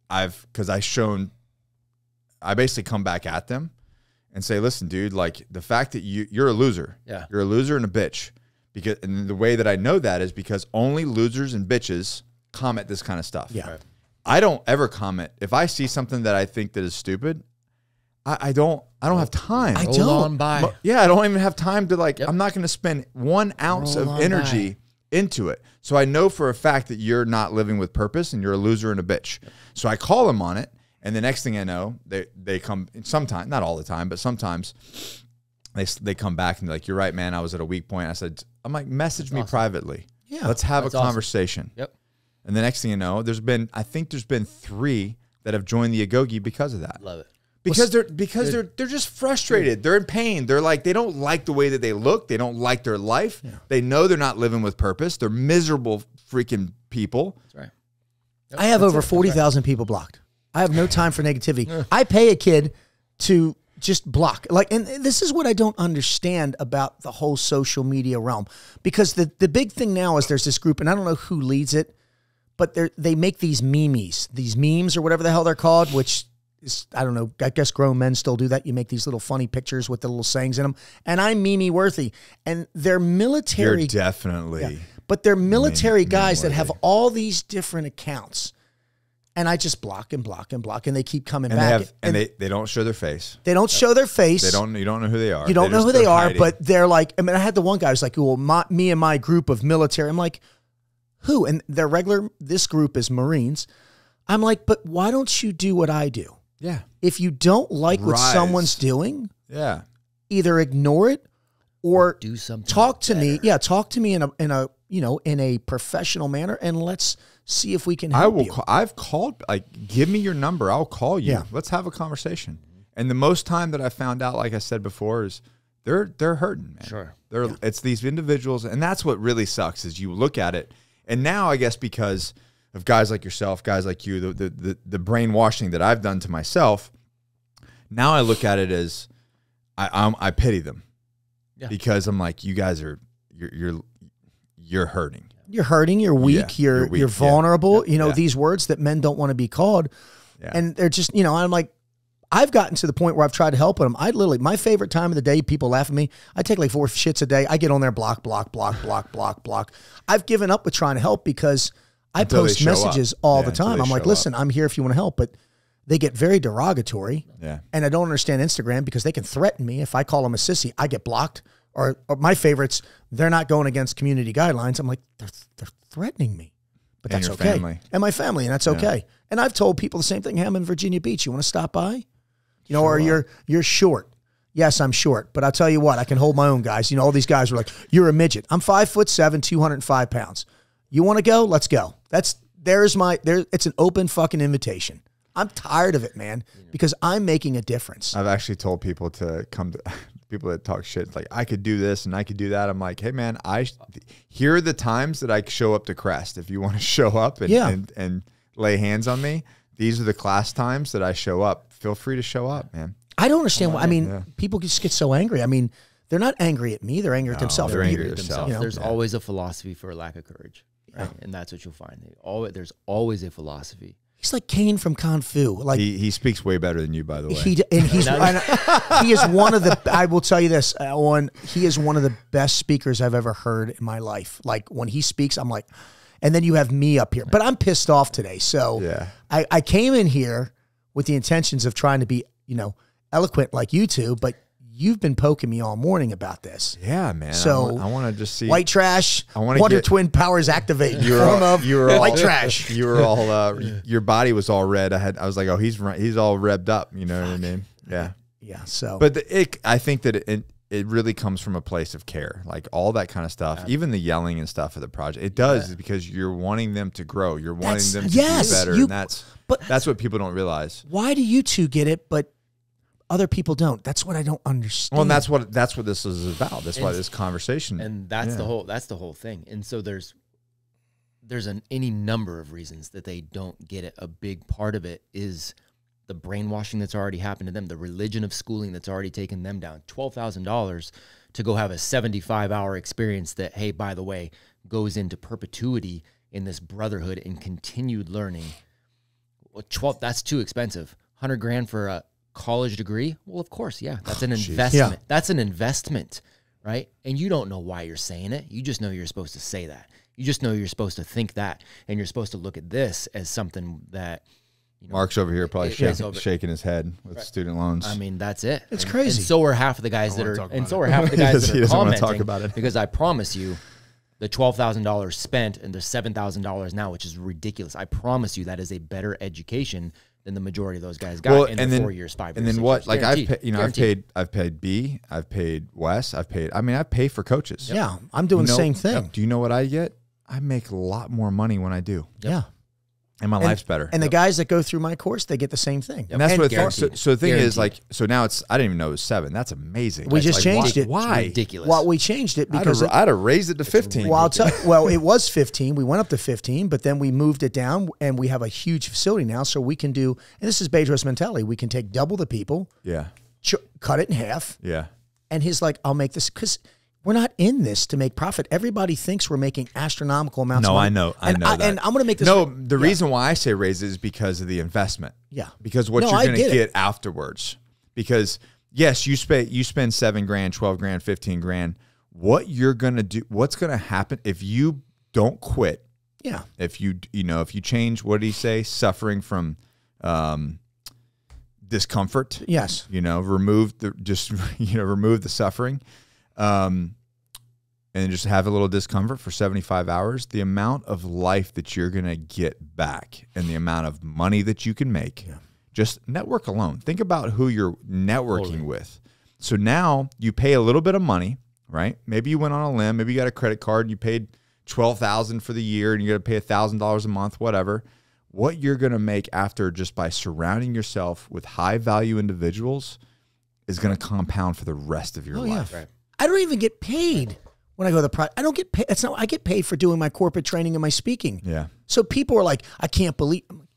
Because I basically come back at them and say, listen, dude, like, the fact that you're a loser. Yeah. You're a loser and a bitch. And the way that I know that is because only losers and bitches comment this kind of stuff. Yeah. Right. I don't ever comment. If I see something that I think that is stupid, I don't have time. I Roll don't. on by. Yeah, I don't even have time to, like, I'm not going to spend 1 ounce Roll of on energy into it. So I know for a fact that you're not living with purpose and you're a loser and a bitch. So I call them on it, and the next thing I know, they come sometimes, not all the time, but sometimes they come back and they're like, you're right, man, I was at a weak point. I'm like, message me privately. Yeah. Let's have a conversation. Awesome. Yep. And the next thing you know, I think there's been 3 that have joined the Agogi because of that. Love it. Because they're just frustrated. They're in pain. They're like, they don't like the way that they look. They don't like their life. Yeah. They know they're not living with purpose. They're miserable freaking people. That's right. Yep, I have over 40,000 people blocked. I have no time for negativity. I pay a kid to just block. And this is what I don't understand about the whole social media realm. Because the big thing now is there's this group, and I don't know who leads it, but they make these memes or whatever the hell they're called, which is, I don't know, I guess grown men still do that. You make these little funny pictures with the little sayings in them. And I'm meme worthy. And they're military. You're definitely. Yeah, but they're military guys that have all these different accounts. And I just block and block and block, and they keep coming back. They don't show their face. They don't show their face. You don't know who they are. You don't know who they are, but they're like, I mean, I had the one guy who's like, well, me and my group of military. I'm like, who? And this group is Marines. I'm like, but why don't you do what I do? Yeah. If you don't like what someone's doing, either ignore it or do something. Talk to me. Yeah, talk to me in a professional manner, and let's see if we can help you. I've called, like, give me your number. I'll call you. Yeah. Let's have a conversation. And the most time that I found out, like I said before, is they're hurting, man. Sure. It's these individuals, and that's what really sucks is you look at it, and now I guess because of guys like yourself, guys like you, the brainwashing that I've done to myself, now I look at it as I pity them, because I'm like, you guys are you're hurting. You're hurting. You're weak. You're vulnerable. You know, these words that men don't want to be called, and they're just, you know, I'm like, I've gotten to the point where I've tried to help them. I literally, my favorite time of the day, people laugh at me. I take like 4 shits a day. I get on there, block. I've given up with trying to help because I post messages all the time. I'm like, listen, I'm here if you want to help, but they get very derogatory. Yeah. And I don't understand Instagram because they can threaten me. If I call them a sissy, I get blocked. Or my favorites, they're not going against community guidelines. I'm like, they're threatening me. But that's okay. Family. And my family, and that's okay. And I've told people the same thing. Hey, I'm in Virginia Beach. You want to stop by? You know, or you're short. Yes, I'm short, but I'll tell you what, I can hold my own, guys. You know, all these guys were like, you're a midget. I'm 5'7", 205 pounds. You want to go? Let's go. It's an open fucking invitation. I'm tired of it, man, because I'm making a difference. I've actually told people to come to people that talk shit like I could do this and I could do that. I'm like, hey man, here are the times that I show up to Crest. If you want to show up and lay hands on me, these are the class times that I show up. Feel free to show up, man. I don't understand why. I mean, people just get so angry. I mean, they're not angry at me. They're angry at themselves. They're angry at themselves. You know? There's always a philosophy for a lack of courage, right? And that's what you'll find. There's always a philosophy. He's like Kane from Kung Fu. Like he speaks way better than you, by the way. He is one of the. I will tell you this. He is one of the best speakers I've ever heard in my life. Like when he speaks, I'm like, and then you have me up here. But I'm pissed off today. So I came in here with the intentions of trying to be, you know, eloquent like you two, but you've been poking me all morning about this. Yeah, man. So I want to just see white trash. Wonder Twin powers activate. You were white trash. You were all. Your body was all red. I was like, oh, he's all revved up. You know what I mean? Yeah. Yeah. So, but I think that it really comes from a place of care, like all that kind of stuff. Even the yelling and stuff of the project, it does is because you're wanting them to grow. You're wanting them to do better, and that's what people don't realize. Why do you two get it, but other people don't? That's what I don't understand. Well, and that's what this is about. That's why this conversation. And that's the whole thing. And so there's any number of reasons that they don't get it. A big part of it is the brainwashing that's already happened to them, the religion of schooling that's already taken them down. $12,000 to go have a 75-hour experience that, hey, by the way, goes into perpetuity in this brotherhood and continued learning. Well, that's too expensive. $100,000 for a college degree? Well, of course, that's an investment. That's an investment, right? And you don't know why you're saying it. You just know you're supposed to say that. You just know you're supposed to think that, and you're supposed to look at this as something that, you know, Mark's over here probably shaking his head with student loans. I mean, that's it. It's crazy. And so are half of the guys that are commenting, talk about it. Because I promise you, the $12,000 spent and the $7,000 now, which is ridiculous. I promise you that is a better education than the majority of those guys got in 4 years, 5 years. And then what? Like I've paid B, I've paid Wes, I pay for coaches. Yeah, I'm doing the same thing. Do you know what I get? I make a lot more money when I do. Yep. Yeah. And my life's better. And the guys that go through my course, they get the same thing. And that's so the thing is, like, so now I didn't even know it was 7. That's amazing. We just changed it. Why? It's ridiculous. Well, we changed it because I'd have raised it to 15. Well, it was 15. We went up to 15, but then we moved it down, and we have a huge facility now, so we can do. And this is Beaudreau's mentality. We can take double the people. Yeah. Cut it in half. Yeah. And he's like, I'll make this because we're not in this to make profit. Everybody thinks we're making astronomical amounts of money. I know that. And I'm going to make this. No, the reason why I say raise it is because of the investment. Yeah. Because what you're going to get afterwards. Because yes, you spend $7,000, $12,000, $15,000. What you're going to do? What's going to happen if you don't quit? Yeah. If you change, what did he say? Suffering from discomfort. Yes. Remove the suffering. And just have a little discomfort for 75 hours, the amount of life that you're going to get back and the amount of money that you can make, just network alone. Think about who you're networking with. So now you pay a little bit of money, right? Maybe you went on a limb. Maybe you got a credit card and you paid $12,000 for the year and you got to pay $1,000 a month, whatever. what you're going to make after just by surrounding yourself with high value individuals is going to compound for the rest of your life. Right. I don't even get paid when I go to the I don't get paid. It's not. I get paid for doing my corporate training and my speaking. Yeah. So people are like, I can't believe. I'm like,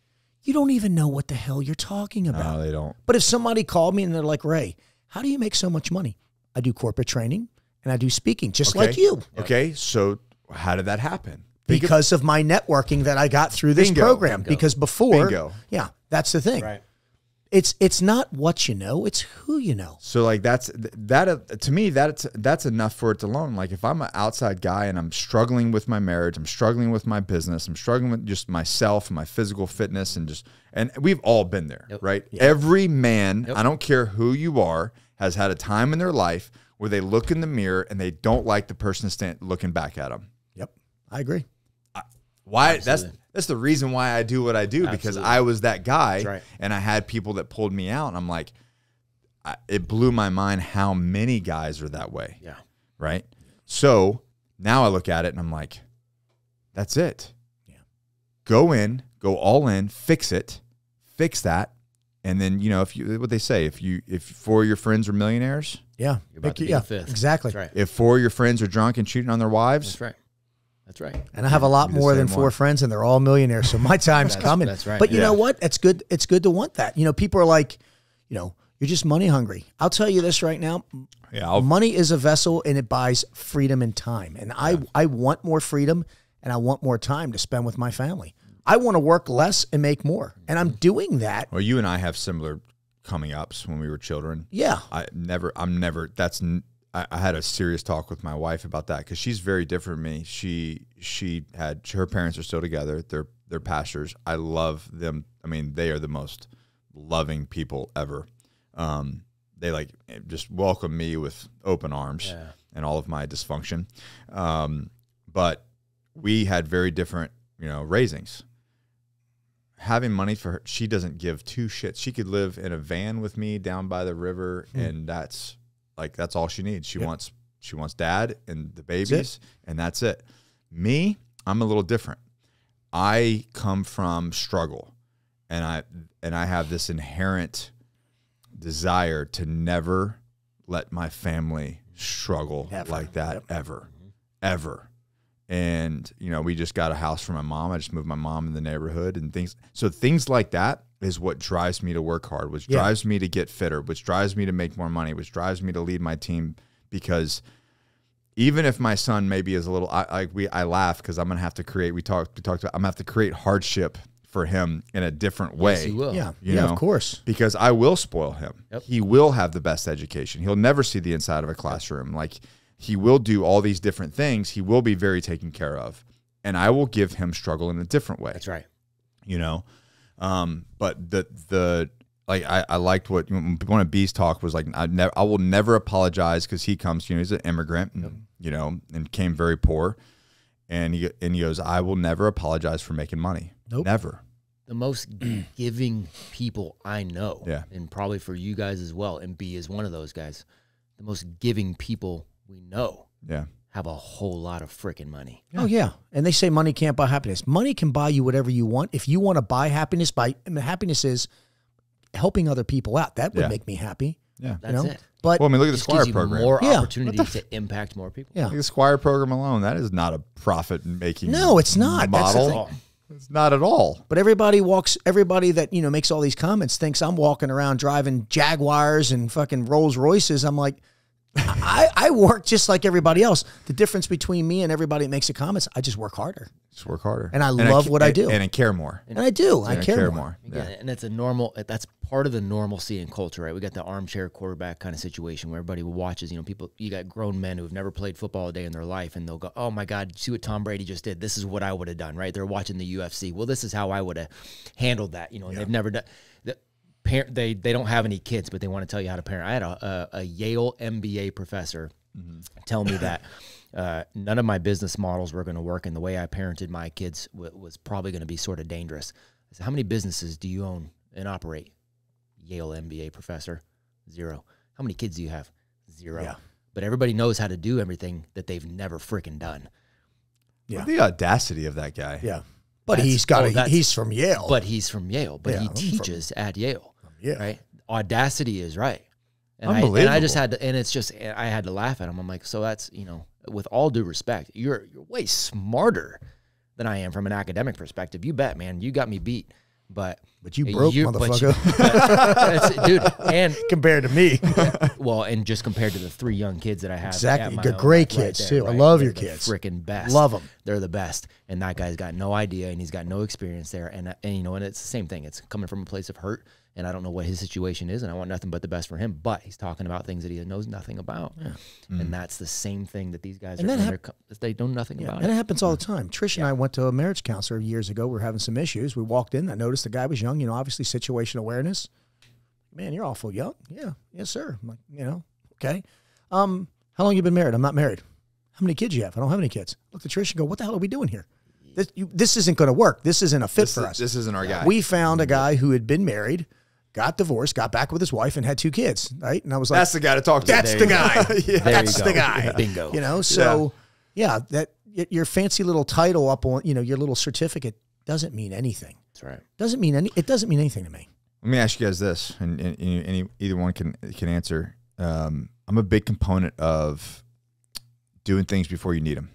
you don't even know what the hell you're talking about. No, they don't. But if somebody called me and they're like, Ray, how do you make so much money? I do corporate training and I do speaking, just like you. Okay. So how did that happen? Because of my networking that I got through this program. Because before, yeah, that's the thing. Right. It's not what you know, it's who you know. So like that to me, that's enough for it alone. Like if I'm an outside guy and I'm struggling with my marriage, I'm struggling with my business, I'm struggling with just myself and my physical fitness and we've all been there, right? Yep. Every man, I don't care who you are, has had a time in their life where they look in the mirror and they don't like the person looking back at them. Yep. I agree. Why? That's the reason why I do what I do, because I was that guy and I had people that pulled me out. And I'm like, it blew my mind how many guys are that way. Yeah. Right. So now I look at it and I'm like, that's it. Yeah. Go all in, fix it, fix that. And then, you know, what they say, if 4 of your friends are millionaires. Yeah. You're about to be the fifth. Exactly. That's right. If 4 of your friends are drunk and cheating on their wives. That's right. That's right. And I have a lot more than 4 friends, and they're all millionaires. So my time's coming. That's right. But you know what? It's good. It's good to want that. You know, people are like, you know, you're just money hungry. I'll tell you this right now. Yeah. Money is a vessel, and it buys freedom and time. And I want more freedom, and I want more time to spend with my family. I want to work less and make more, and I'm doing that. Well, you and I have similar coming ups when we were children. Yeah. I had a serious talk with my wife about that, because she's very different from me. Her parents are still together. They're pastors. I love them. I mean, they are the most loving people ever. They like just welcome me with open arms and all of my dysfunction. But we had very different, you know, raisings. Having money for her, she doesn't give two shits. She could live in a van with me down by the river, and that's all she needs. She wants dad and the babies, and that's it. Me, I'm a little different. I come from struggle, and I have this inherent desire to never let my family struggle like that ever. And you know, we just got a house for my mom. I just moved my mom in the neighborhood and things. So things like that is what drives me to work hard, which drives me to get fitter, which drives me to make more money, which drives me to lead my team. Because even if my son maybe is a little, I laugh because I'm gonna have to create. We talked about I'm gonna have to create hardship for him in a different way. Yes, you will. Yeah, you know, of course. Because I will spoil him. Yep. He will have the best education. He'll never see the inside of a classroom. Like, he will do all these different things. He will be very taken care of, and I will give him struggle in a different way. That's right. You know. But I liked what one of B's talk was like. I will never apologize, because he comes, you know, he's an immigrant, and, you know, and came very poor, and he goes, I will never apologize for making money. Nope. Never. The most giving people I know, and probably for you guys as well, and B is one of those guys, the most giving people we know, have a whole lot of freaking money. Oh yeah, and they say money can't buy happiness. Money can buy you whatever you want. If you want to buy happiness, happiness is helping other people out. That would make me happy. Yeah, that's it. But well, I mean, look at the Squire program. More opportunity to impact more people. Yeah, look at the Squire program alone. That is not a profit-making. No, it's not. Model. It's not at all. But everybody that, you know, makes all these comments thinks I'm walking around driving Jaguars and fucking Rolls Royces. I'm like, I work just like everybody else. The difference between me and everybody that makes the comments, I just work harder. Just work harder. And I love what I do. And I care more. And I do. I care more. Yeah. And that's part of the normalcy in culture, right? We got the armchair quarterback kind of situation where everybody watches, you know, people, you got grown men who have never played football a day in their life, and they'll go, oh my God, see what Tom Brady just did. This is what I would have done, right? They're watching the UFC. Well, this is how I would have handled that, you know, and they've never done. They don't have any kids, but they want to tell you how to parent. I had a Yale MBA professor tell me that none of my business models were going to work, and the way I parented my kids was probably going to be sort of dangerous. I said, how many businesses do you own and operate? Yale MBA professor, 0. How many kids do you have? 0. Yeah. But everybody knows how to do everything that they've never freaking done. Yeah. The audacity of that guy. Yeah. But he's from Yale. But he's from Yale. But Yeah, he I'm teaches at Yale. Yale. Right? Audacity is right. And Unbelievable. I just had to, and it's just, I had to laugh at him. I'm like, so that's, you know, with all due respect, you're way smarter than I am from an academic perspective. You bet, man. You got me beat. But you broke, motherfucker. Dude, and compared to me. well, and just compared to the 3 young kids that I have. Exactly. Good, great kids, too. I love your kids. Freaking best. Love them. They're the best. And that guy's got no idea, and he's got no experience there. And you know, and it's the same thing. It's coming from a place of hurt, and I don't know what his situation is, and I want nothing but the best for him. But he's talking about things that he knows nothing about. Yeah. And that's the same thing that these guys they know nothing about. And it happens all the time. Trish and I went to a marriage counselor years ago. We were having some issues. We walked in. I noticed the guy was young, you know, obviously situational awareness. Man, you're awful young. Yeah. Yes, sir. I'm like, you know, okay. How long you been married? I'm not married. How many kids you have? I don't have any kids. Look at Trish and go, what the hell are we doing here? This isn't going to work. This isn't a fit for us. This isn't our guy. We found a guy who had been married, got divorced, got back with his wife, and had 2 kids, right? And I was like, that's the guy to talk to. That's the guy. That's the guy. Yeah. Bingo. You know, so yeah, that your fancy little title up on, you know, your little certificate doesn't mean anything. That's right. It doesn't mean anything to me. Let me ask you guys this, and either one can answer. I'm a big component of doing things before you need them.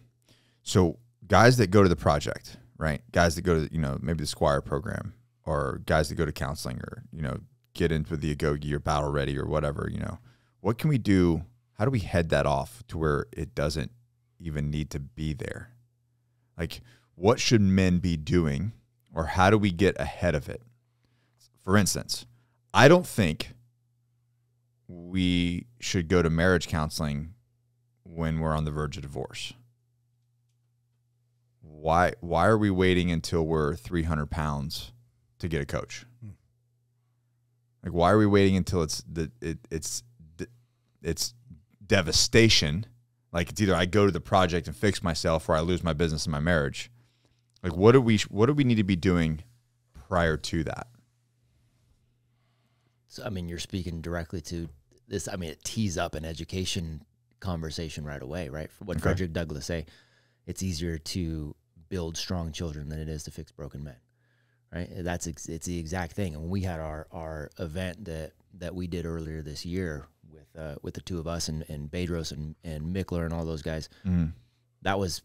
So guys that go to the project, right? Guys that go to, you know, maybe the Squire program, or guys that go to counseling, or, you know, get into the Agogi or Battle Ready or whatever, you know, what can we do? How do we head that off to where it doesn't even need to be there? Like, what should men be doing, or how do we get ahead of it? For instance, I don't think we should go to marriage counseling when we're on the verge of divorce. Why are we waiting until we're 300 pounds to get a coach? Like, why are we waiting until it's devastation? Like, it's either I go to the project and fix myself, or I lose my business and my marriage. Like, what do we need to be doing prior to that? So, I mean, you're speaking directly to this. I mean, it tees up an education conversation right away, right? What Frederick Douglass say, it's easier to build strong children than it is to fix broken men, right? It's the exact thing. And we had our event that we did earlier this year with the 2 of us and Beaudreau and Mickler and all those guys. That was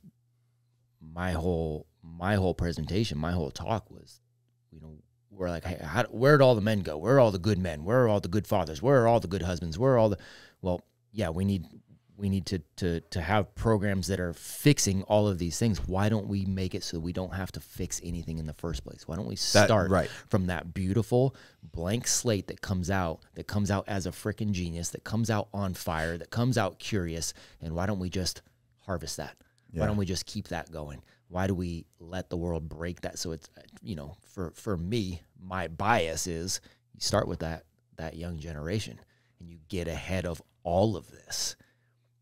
my whole presentation. My whole talk was, you know, we're like, hey, where'd all the men go? Where are all the good men? Where are all the good fathers? Where are all the good husbands? Where are all the, well, yeah, we need to have programs that are fixing all of these things. Why don't we make it so we don't have to fix anything in the first place? Why don't we start from that beautiful blank slate that comes out as a freaking genius, that comes out on fire, that comes out curious, and why don't we just harvest that? Yeah. Why don't we just keep that going? Why do we let the world break that? So it's, you know, for me, my bias is you start with that young generation and you get ahead of all of this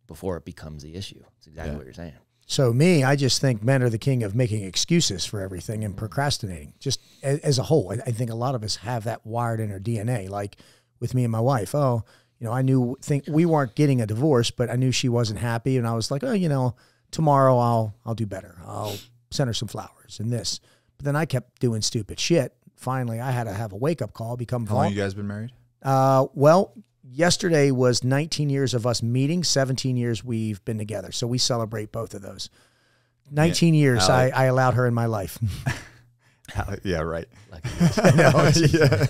before it becomes the issue. It's exactly what you're saying. So me, I just think men are the king of making excuses for everything and procrastinating, just as a whole. I think a lot of us have that wired in our DNA. Like with me and my wife, you know, I think we weren't getting a divorce, but I knew she wasn't happy. And I was like, oh, you know, tomorrow I'll do better. I'll send her some flowers and this. But then I kept doing stupid shit. Finally, I had to have a wake-up call, become How long you guys been married? Well, yesterday was 19 years of us meeting, 17 years we've been together. So we celebrate both of those. 19 years I allowed her in my life. Yeah, right. No, yeah.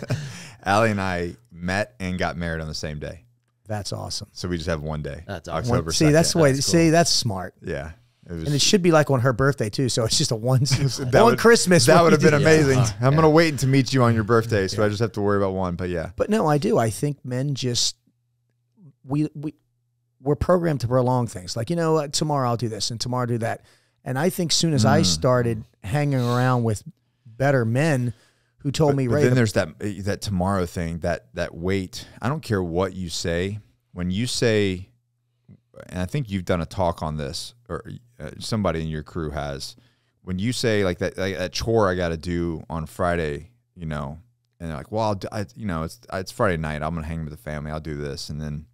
Allie and I met and got married on the same day. That's awesome. So we just have one day. That's awesome. October 2nd. See, that's the way. That's See, cool. that's smart. Yeah. And it should be like on her birthday too. So it's just a one Christmas. That would have been amazing. Yeah. I'm gonna wait to meet you on your birthday, so I just have to worry about one. But yeah. But no, I do. I think men just we're programmed to prolong things. Like, you know, tomorrow I'll do this and tomorrow I'll do that. And I think soon as I started hanging around with better men who told me, but then there's that tomorrow thing, that wait. I don't care what you say. When you say, and I think you've done a talk on this, or somebody in your crew has, when you say like that chore I got to do on Friday, you know, and they're like, well, it's Friday night. I'm gonna hang with the family. I'll do this, and then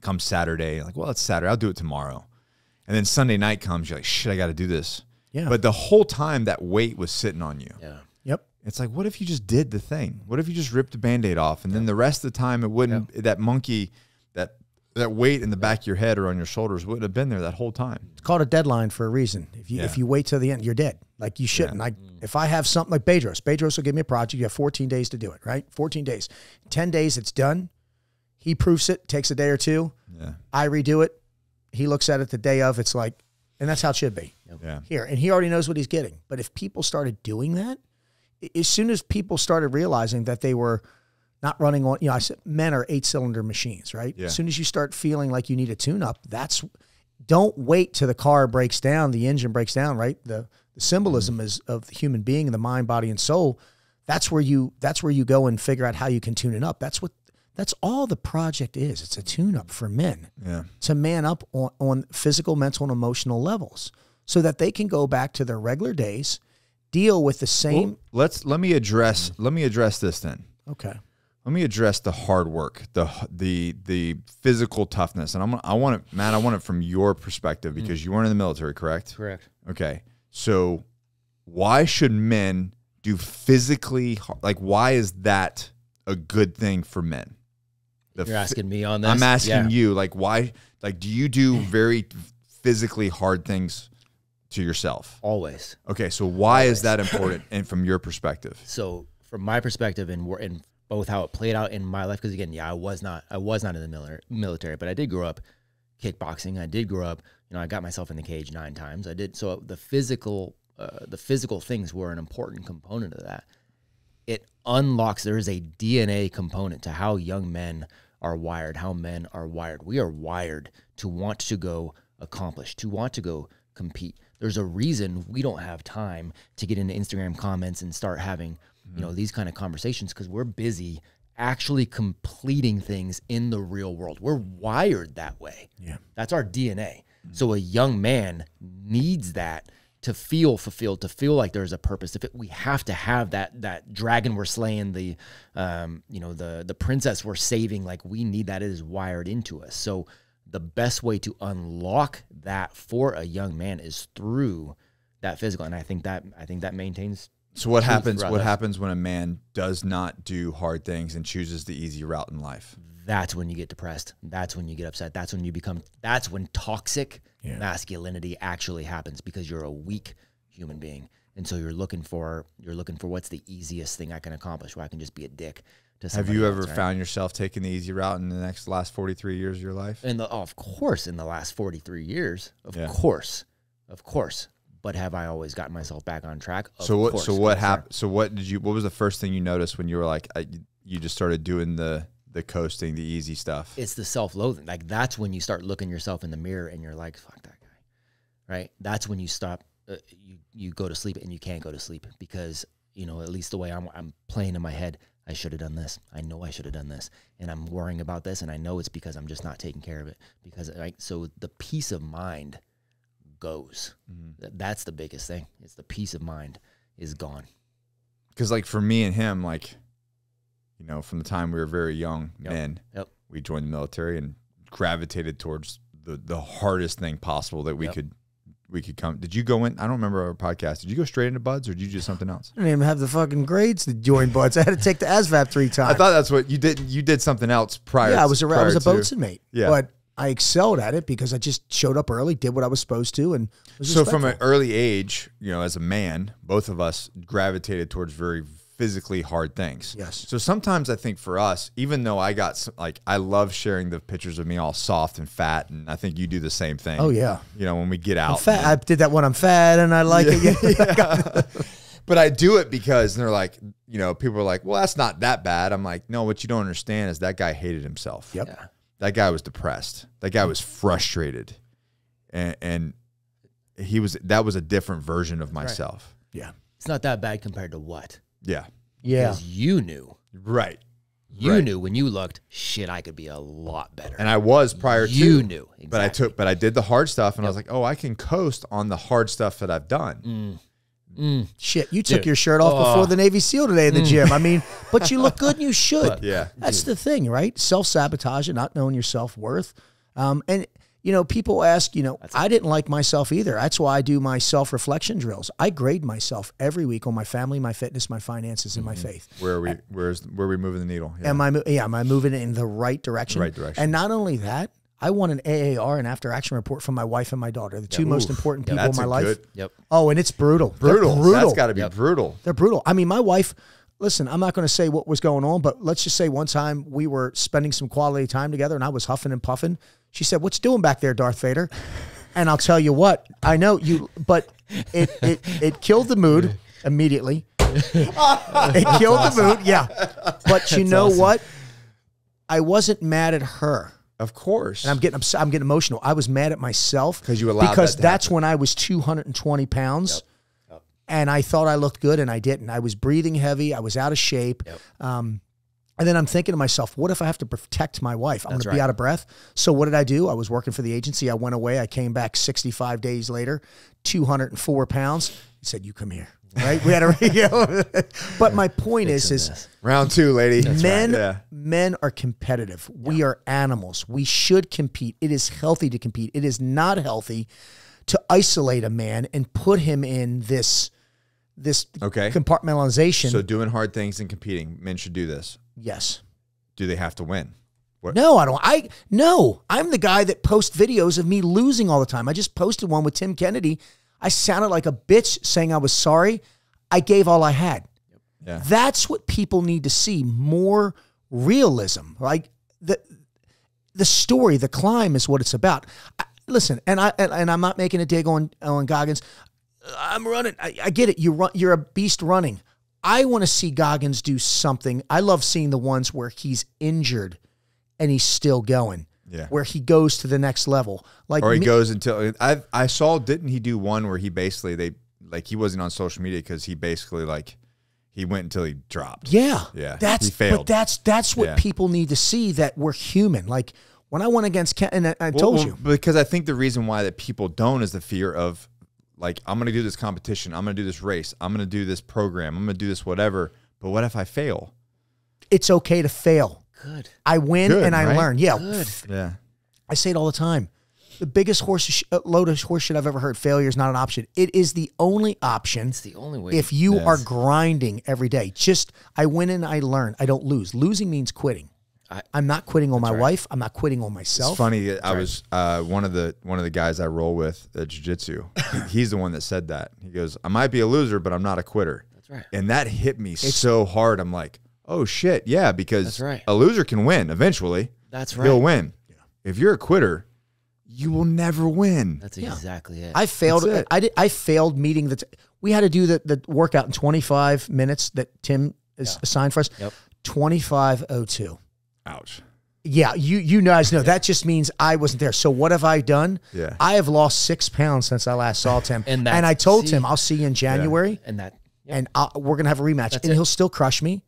come Saturday, like, well, it's Saturday. I'll do it tomorrow. And then Sunday night comes, you're like, shit, I got to do this. Yeah. But the whole time that weight was sitting on you. Yeah. Yep. It's like, what if you just did the thing? What if you just ripped the Band-Aid off and then the rest of the time it wouldn't, that monkey, that weight in the back of your head or on your shoulders wouldn't have been there that whole time. It's called a deadline for a reason. If you wait till the end, you're dead. Like you shouldn't. If I have something like Beaudreau will give me a project. You have 14 days to do it, right? 14 days. 10 days, it's done. He proofs it, takes a day or two. Yeah. I redo it. He looks at it the day of. It's like, and that's how it should be. Yeah. Here. And he already knows what he's getting. But if people started doing that, as soon as people started realizing that they were not running on, I said men are 8-cylinder machines, right? Yeah. As soon as you start feeling like you need a tune-up, don't wait till the car breaks down, the engine breaks down, right? The symbolism is of the human being and the mind, body, and soul. That's where you go and figure out how you can tune it up. That's all the project is. It's a tune-up for men. Yeah. To man up on physical, mental, and emotional levels so that they can go back to their regular days, deal with the same. Well, let me address this then. Okay. Let me address the hard work, the physical toughness, and I want it from your perspective because you weren't in the military, correct? Correct. Okay, so why should men do physically like? Why is that a good thing for men? You're asking me on this. I'm asking you, like, why? Like, do you do very physically hard things to yourself? Always. Okay, so why is that important? And from your perspective, So from my perspective, and both how it played out in my life, because again, I was not in the military, but I did grow up kickboxing. I did grow up, I got myself in the cage 9 times. I did. So the physical things were an important component of that. It unlocks, there is a DNA component to how young men are wired, how men are wired. We are wired to want to go accomplish, to want to go compete. There's a reason we don't have time to get into Instagram comments and start having these kind of conversations, because we're busy actually completing things in the real world. We're wired that way. Yeah. That's our DNA. So a young man needs that to feel fulfilled, to feel like there's a purpose. We have to have that dragon we're slaying, the princess we're saving, like we need that. It is wired into us. So the best way to unlock that for a young man is through that physical. And I think that maintains. so what happens? What happens when a man does not do hard things and chooses the easy route in life? That's when you get depressed. That's when you get upset. That's when toxic masculinity actually happens, because you're a weak human being. And so you're looking for what's the easiest thing I can accomplish, where I can just be a dick to somebody. Have you ever else, right? found yourself taking the easy route in the last 43 years of your life? Of course, in the last 43 years, of course. But have I always gotten myself back on track? So what happened? So what was the first thing you noticed when you were like, you just started doing the coasting, the easy stuff? It's the self-loathing. Like, that's when you start looking yourself in the mirror and you're like, fuck that guy, right? That's when you stop, you go to sleep and you can't go to sleep, because, at least the way I'm playing in my head, I should have done this. I know I should have done this. And I'm worrying about this. And I know it's because I'm just not taking care of it. Because, so the peace of mind goes. That's the biggest thing. It's the peace of mind is gone. Because like for me and him, like, from the time we were very young men, we joined the military and gravitated towards the hardest thing possible that we could come. Did you go in? I don't remember our podcast. Did you go straight into buds, or did you do something else? I didn't even have the fucking grades to join buds. I had to take the ASVAB 3 times. I thought that's what you did. You did something else prior. Yeah, I was a boatswain mate. Yeah. But I excelled at it because I just showed up early, did what I was supposed to, and was so from an respectful. early age, as a man, both of us gravitated towards very physically hard things. Yes. So sometimes I think for us, even though I got I love sharing the pictures of me all soft and fat, and I think you do the same thing. Oh yeah. When we get out. I'm fat. I did that when I'm fat, and I like it. Yeah. But I do it because they're like, people are like, well, that's not that bad. I'm like, no, what you don't understand is that guy hated himself. Yep. Yeah. That guy was depressed. That guy was frustrated. And that was a different version of myself. Yeah. It's not that bad compared to what? Yeah. Yeah. Because you knew. Right. You knew when you looked, shit, I could be a lot better. And I was prior to. You knew. Exactly. But I did the hard stuff, and I was like, oh, I can coast on the hard stuff that I've done. Shit, you took your shirt off before the Navy SEAL today in the gym. I mean, but you look good and you should. Yeah. That's the thing, right? Self-sabotage and not knowing your self-worth. And, You know, people ask, you know, I didn't like myself either. That's why I do my self-reflection drills. I grade myself every week on my family, my fitness, my finances, and my faith. Where are we? Where are we moving the needle? Yeah. Am I moving in the right direction? Right direction. And not only that, I want an AAR, an after action report from my wife and my daughter, the two most important people in my life. Oh, and it's brutal. Brutal. They're brutal. That's got to be brutal. They're brutal. I mean, my wife, listen, I'm not going to say what was going on, but let's just say one time we were spending some quality time together and I was huffing and puffing. She said, "What's doing back there, Darth Vader?" And I'll tell you what, I know you, but it killed the mood immediately. It killed the mood. Yeah. But you know what? I wasn't mad at her. Of course. And I'm getting upset. I'm getting emotional. I was mad at myself because you allowed because that to that's happen. when I was 220 pounds. And I thought I looked good, and I didn't. I was breathing heavy. I was out of shape. And then I'm thinking to myself, what if I have to protect my wife? I'm going to be out of breath. So what did I do? I was working for the agency. I went away. I came back 65 days later, 204 pounds. He said, "You come here." Right? We had a radio. But my point is round two, lady. Men are competitive. We are animals. We should compete. It is healthy to compete. It is not healthy to isolate a man and put him in this compartmentalization. So doing hard things and competing, men should do this. Yes. Do they have to win? What? No, I don't. No, I'm the guy that posts videos of me losing all the time. I just posted one with Tim Kennedy. I sounded like a bitch saying I was sorry. I gave all I had. Yeah. That's what people need to see. More realism. Like the story, the climb is what it's about. Listen, and I'm not making a dig on Goggins. I'm running. I get it. You're a beast running. I want to see Goggins do something. I love seeing the ones where he's injured and he's still going. Yeah. Where he goes to the next level. Like, or he goes until I saw, didn't he do one where he basically he wasn't on social media because he basically he went until he dropped. Yeah. He failed. But that's what people need to see, that we're human. Like when I went against Ken, and I told you. Because I think the reason why that people don't is the fear of, like, I'm going to do this competition. I'm going to do this race. I'm going to do this program. I'm going to do this whatever. But what if I fail? It's okay to fail. Good. I win and I learn. Yeah. Good. Yeah. I say it all the time. The biggest load of horse shit I've ever heard. Failure is not an option. It is the only option. It's the only way. If you are grinding every day. I win and I learn. I don't lose. Losing means quitting. I'm not quitting on my wife. I'm not quitting on myself. It's funny. I was one of the guys I roll with at jiu-jitsu. He's the one that said that. He goes, "I might be a loser, but I'm not a quitter." That's right. And that hit me so hard. I'm like, oh shit, yeah, because That's right. a loser can win eventually. That's right. He'll win. Yeah. If you're a quitter, you will never win. That's exactly it. I failed. I failed meeting we had to do the workout in 25 minutes that Tim is assigned for us. 25:02. Ouch. Yeah, you guys know that just means I wasn't there. So what have I done? Yeah. I have lost 6 pounds since I last saw Tim. and I told Tim, I'll see you in January. Yeah. And we're going to have a rematch. He'll still crush me.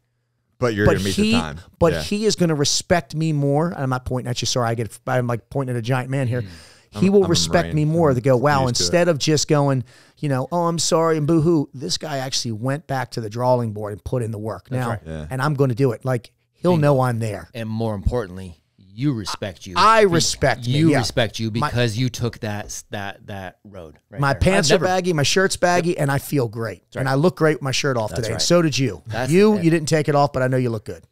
But you're going to meet the time. But he is going to respect me more. And I'm not pointing at you. Sorry, I'm like pointing at a giant man here. He will respect me more to go, wow, instead of just going, oh, I'm sorry and boo-hoo. This guy actually went back to the drawing board and put in the work. Now, and I'm going to do it. Like, he'll know I'm there. And more importantly, you respect you. I respect me. You respect you because you took that road. Right my pants are baggy, my shirt's baggy, and I feel great. And I look great with my shirt off today. And so did you. You didn't take it off, but I know you look good.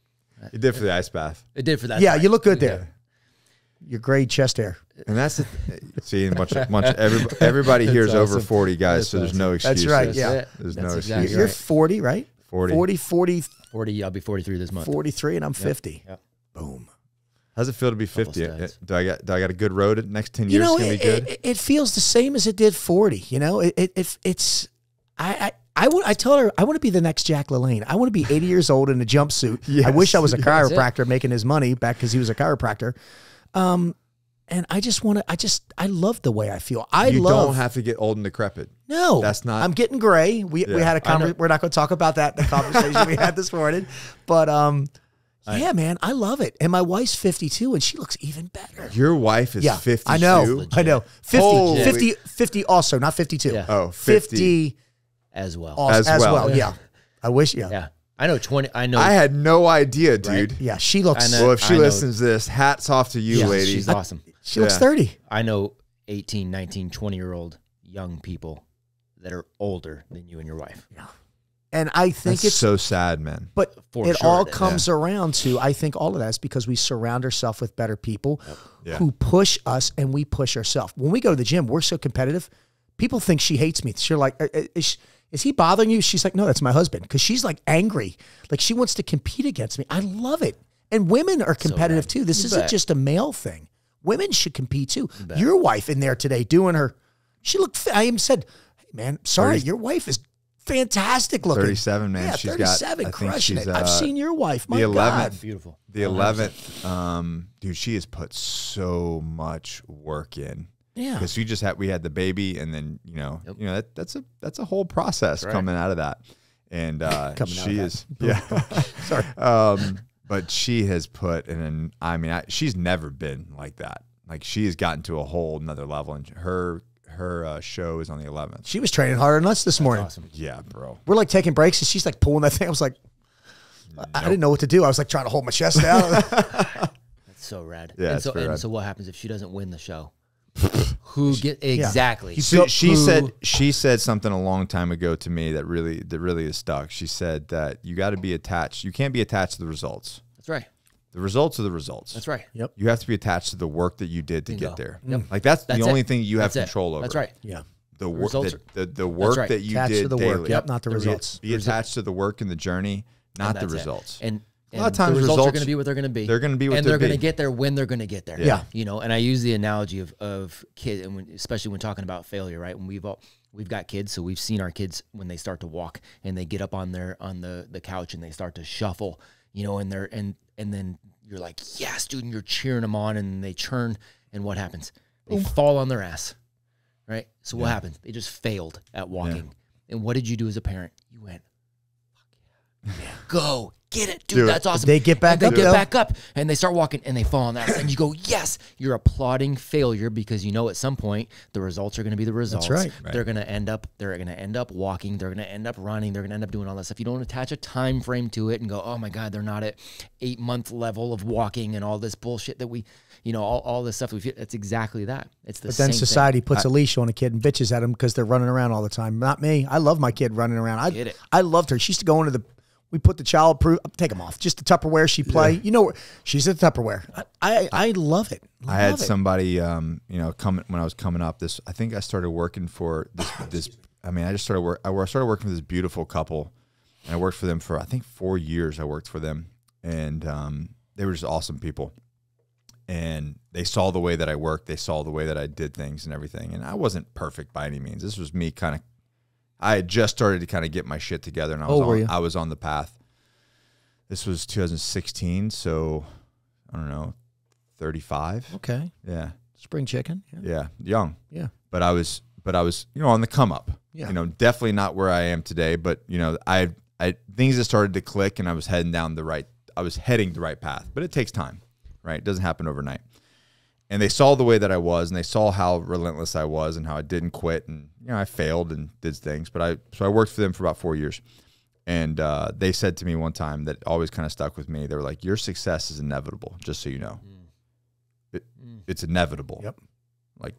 You did for the ice bath. It did for that. Yeah, you look good there. Your gray chest hair. And that's see, everybody here is over 40, guys, so there's no excuse. That's right. Yeah, there's no excuse. You're 40, right? 40. 40. I'll be 43 this month. 43, and I'm 50. Yep. Boom. How's it feel to be 50? Do I got a good road? The next 10 years is gonna be good. It feels the same as it did 40. I told her I want to be the next Jack LaLanne. I want to be 80 years old in a jumpsuit. Yes, I wish I was a chiropractor making his money back because he was a chiropractor. And I love the way I feel. You don't have to get old and decrepit. No, that's not. I'm getting gray. We had a conversation. We're not going to talk about that. The conversation we had this morning, but yeah, man, I love it. And my wife's 52, and she looks even better. Your wife is 52. I know. 50 also, not 52. Yeah. Oh, 50 as well. As well. Yeah. I wish. Yeah. I know 20. I know. I had no idea, dude. Right? Yeah, she looks. Well, if she listens to this, hats off to you, lady. She's awesome. She looks 30. I know 18, 19, 20-year-old young people that are older than you and your wife. Yeah. And I think That's it's so sad, man. But For it sure all it is. comes around to, I think all of that is because we surround ourselves with better people Yeah. who push us and we push ourselves. When we go to the gym, we're so competitive. People think she hates me. She's like, is he bothering you? She's like, no, that's my husband. Because she's like angry. Like she wants to compete against me. I love it. And women are competitive too. This isn't just a male thing. Women should compete too. Your wife in there today doing her, she looked, I even said, hey man, sorry, your wife is fantastic looking. 37, man. Yeah, She's 37, got, I think crushing she's, it. I've seen your wife. My the 11th, God. Beautiful. The 11th, dude, she has put so much work in. Yeah. Because we had the baby, and then that's a whole process coming out of that, and she is Sorry. but she has put in an. I mean, she's never been like that. Like she has gotten to a whole nother level, and her show is on the 11th. She was training harder than us this morning. Awesome. Yeah, bro. We're like taking breaks, and she's like pulling that thing. I was like, I didn't know what to do. I was like trying to hold my chest out. That's so rad. Yeah, and it's so what happens if she doesn't win the show? Who get exactly? She said something a long time ago to me that really is stuck. She said that you got to be attached. You can't be attached to the results. That's right. The results are the results. That's right. Yep. You have to be attached to the work that you did to get there. Yep. Like that's the only it. thing you have That's control over. That's right. Yeah. The work, results the work right. that you Attached did to the daily. work. Yep. Not the results. Be attached to the work and the journey, not the That's it. results. And a lot of times the results are results- going to be what they're going to be. they're going to be what and they're going be. to get there when they're going to get there. Yeah. You know, and I use the analogy of kids, and especially when talking about failure, right? When we've got kids, so we've seen our kids when they start to walk and they get up on the couch and they start to shuffle, you know, and then you're like, yes, dude, and you're cheering them on, and they churn, and what happens? They fall on their ass, right? So what happens? They just failed at walking. And what did you do as a parent? You went, fuck yeah, go. Get it, dude. That's awesome. They get back and up, They get though? back up, and they start walking, and they fall on that. And you go, yes. You're applauding failure because you know at some point the results are going to be the results. right. They're going to end up. They're going to end up walking. They're going to end up running. They're going to end up doing all that stuff. You don't attach a time frame to it and go, oh my God, they're not at 8-month level of walking and all this bullshit that we, you know, all this stuff we feel. It's exactly that. It's the But same then society thing. puts a leash on a kid and bitches at him because they're running around all the time. Not me. I love my kid running around. Get it. I loved her. She used to go into the. We put the child proof. Take them off. Just the Tupperware she play. You know, she's at the Tupperware. I love it. I had somebody, when I was coming up. I think I started working for this. I mean, I started working for this beautiful couple, and I worked for them for I think 4 years. I worked for them, and they were just awesome people. And they saw the way that I worked. They saw the way that I did things and everything. And I wasn't perfect by any means. This was me kind of. I had just started to kind of get my shit together, and I was on the path. This was 2016, so I don't know, 35. Okay. Yeah, Spring chicken. yeah, young. Yeah. But I was, on the come up. Yeah. Definitely not where I am today. But I things that started to click, and I was heading the right path. But it takes time, right? It doesn't happen overnight. And they saw the way that I was, and they saw how relentless I was, and how I didn't quit, and I failed and did things. But I worked for them for about 4 years, and they said to me one time that always kind of stuck with me. They were like, "Your success is inevitable, just so you know. It's inevitable. Yep. Like,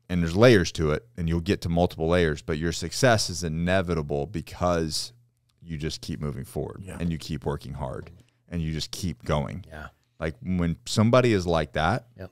and there's layers to it, and you'll get to multiple layers, but your success is inevitable because you just keep moving forward, and you keep working hard, and you just keep going. Yeah. Like when somebody is like that." Yep.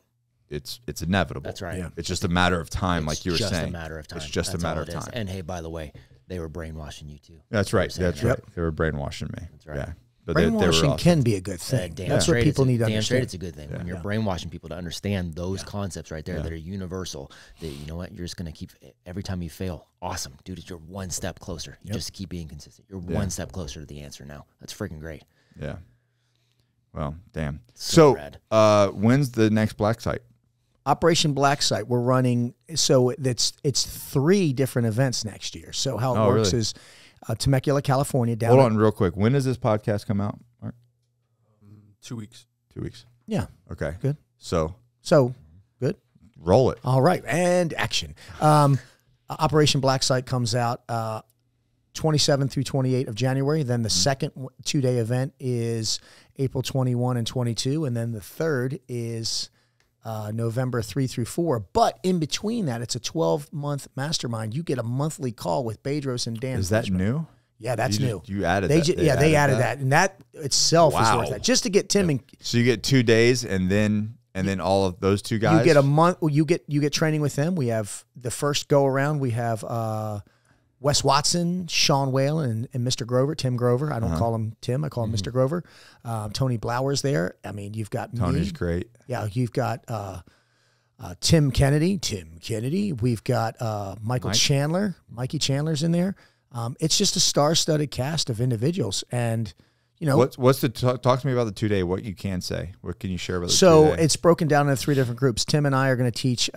It's inevitable. That's right. It's just a matter of time, like you were saying. It's just a matter of time. It's just a matter of all it is. time. And hey, by the way, they were brainwashing you too. That's right. That's right. Yep. They were brainwashing me. That's right. Yeah. But Brainwashing they were awesome. can be a good thing. Damn That's what straight people it's a- need to damn straight understand. it's a good thing when you're brainwashing people to understand those concepts right there that are universal. That you know what, you're just gonna keep every time you fail. Awesome, dude. You're one step closer. You just keep being consistent. You're one step closer to the answer now. That's freaking great. Yeah. Well, damn. So So, rad. when's the next black site? Operation Black Site. We're running. So it's 3 different events next year. So how it works really? is Temecula, California. Down. Hold on real quick. When does this podcast come out, Mark? 2 weeks. 2 weeks. Yeah. Okay. Good. So Good. roll it. All right, and action. Operation Black Site comes out 27 through 28 of January. Then the second 2-day event is April 21 and 22, and then the third is November 3 through 4. But in between that, it's a 12-month mastermind. You get a monthly call with Beaudreau and Dan. Is that new? Yeah, that's new. You added they that. They added that. And that itself is worth that. Just to get Tim and so you get 2 days and then all of those two guys. You get a month. You get training with them. We have the first go around. We have Wes Watson, Sean Whalen, and Mr. Grover, Tim Grover. I don't call him Tim. I call him Mr. Grover. Tony Blower's there. I mean, you've got Tony's me. Great. Yeah, you've got Tim Kennedy. We've got Mikey Chandler's in there. It's just a star-studded cast of individuals, and you know what's the talk to me about the 2 day. What you can say. What can you share about the 2 day? It's broken down into 3 different groups. Tim and I are going to teach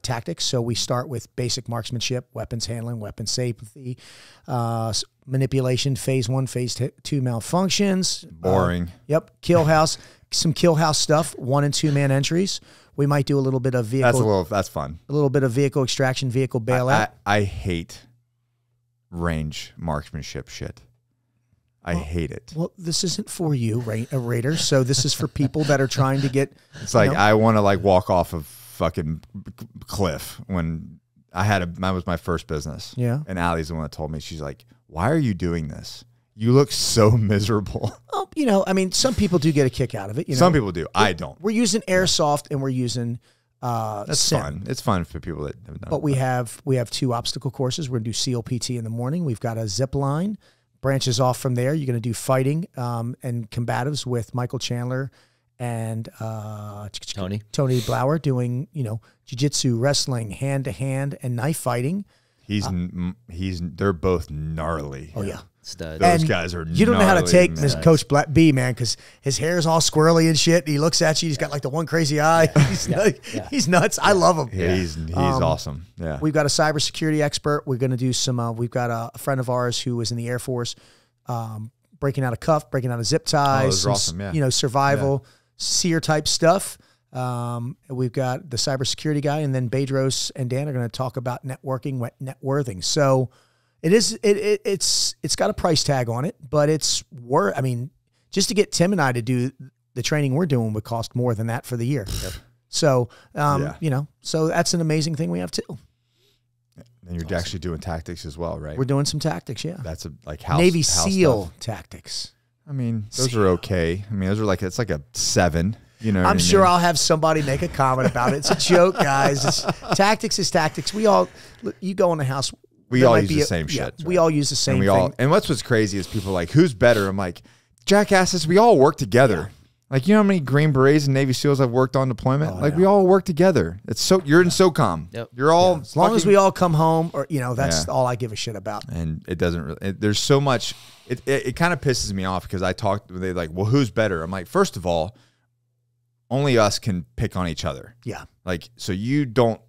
tactics. So we start with basic marksmanship, weapons handling, weapon safety, manipulation, phase 1, phase 2 malfunctions. Boring. Yep. Kill house, some kill house stuff, 1 and 2 man entries. We might do a little bit of vehicle. That's fun. A little bit of vehicle extraction, vehicle bailout. I hate range marksmanship shit. I hate it. Well, this isn't for you, Raider. So this is for people that are trying to get. It's like I want to like walk off a fucking cliff. When that was my first business. Yeah. And Allie's the one that told me. She's like, "Why are you doing this? You look so miserable." Well, you know, I mean, some people do get a kick out of it. You know? Some people do. I don't. We're using airsoft and we're using. That's fun. It's fun for people that have done it. But we have 2 obstacle courses. We're going to do CLPT in the morning. We've got a zip line. Branches off from there. You're going to do fighting and combatives with Michael Chandler and Tony Blower doing, you know, jiu-jitsu, wrestling, hand-to-hand, and knife fighting. They're both gnarly. Oh, yeah. Stud. Those guys are gnarly. You don't know how to take this Coach B, man, because his hair is all squirrely and shit. He looks at you. He's got like the one crazy eye. He's nuts. I love him. Yeah, he's awesome. Yeah. We've got a cybersecurity expert. We're going to do some, we've got a friend of ours who was in the Air Force, breaking out a cuff, breaking out a zip tie. Those are awesome, yeah. You know, survival, seer type stuff. We've got the cybersecurity guy, and then Beaudreau and Dan are going to talk about networking, net worthing. So it's got a price tag on it, but it's worth. I mean, just to get Tim and I to do the training we're doing would cost more than that for the year. Yep. So, you know, so that's an amazing thing we have too. And you're actually doing tactics as well, right? We're doing some tactics, yeah. That's like Navy house SEAL stuff. Tactics. I mean, those are okay. I mean, those are like, it's like a 7. You know, I'm sure I'll have somebody make a comment about it. It's a joke, guys. Tactics is tactics. You go in the house. We all use the same shit. Right? We all use the same thing. And what's crazy is people are like, who's better? I'm like, jackasses, we all work together. Yeah. Like, you know how many Green Berets and Navy SEALs I've worked on deployment? We all work together. You're in SOCOM. Yep. You're all as long as we all come home, or you know, that's all I give a shit about. And it doesn't really. There's so much. It kind of pisses me off because they're like, well, who's better? I'm like, first of all, only us can pick on each other. Yeah. Like, so you don't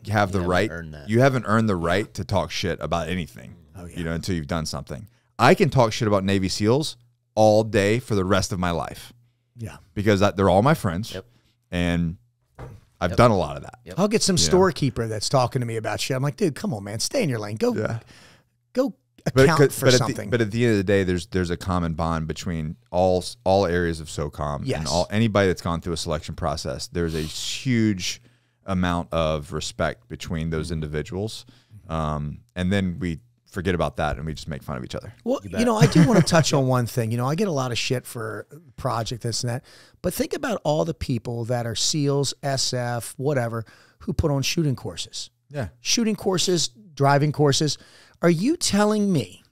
have the right. You haven't earned the right to talk shit about anything. Oh, yeah. You know, until you've done something. I can talk shit about Navy SEALs all day for the rest of my life. Yeah. Because they're all my friends. Yep. And I've done a lot of that. Yep. I'll get some storekeeper that's talking to me about shit. I'm like, dude, come on, man. Stay in your lane. Go account for something. But at the end of the day, there's a common bond between all areas of SOCOM. Yes. And anybody that's gone through a selection process. There's a huge amount of respect between those individuals. And then we forget about that and we just make fun of each other. Well, you know, I do want to touch on one thing. You know, I get a lot of shit for project, this and that. But think about all the people that are SEALs, SF, whatever, who put on shooting courses. Yeah. Shooting courses, driving courses. Are you telling me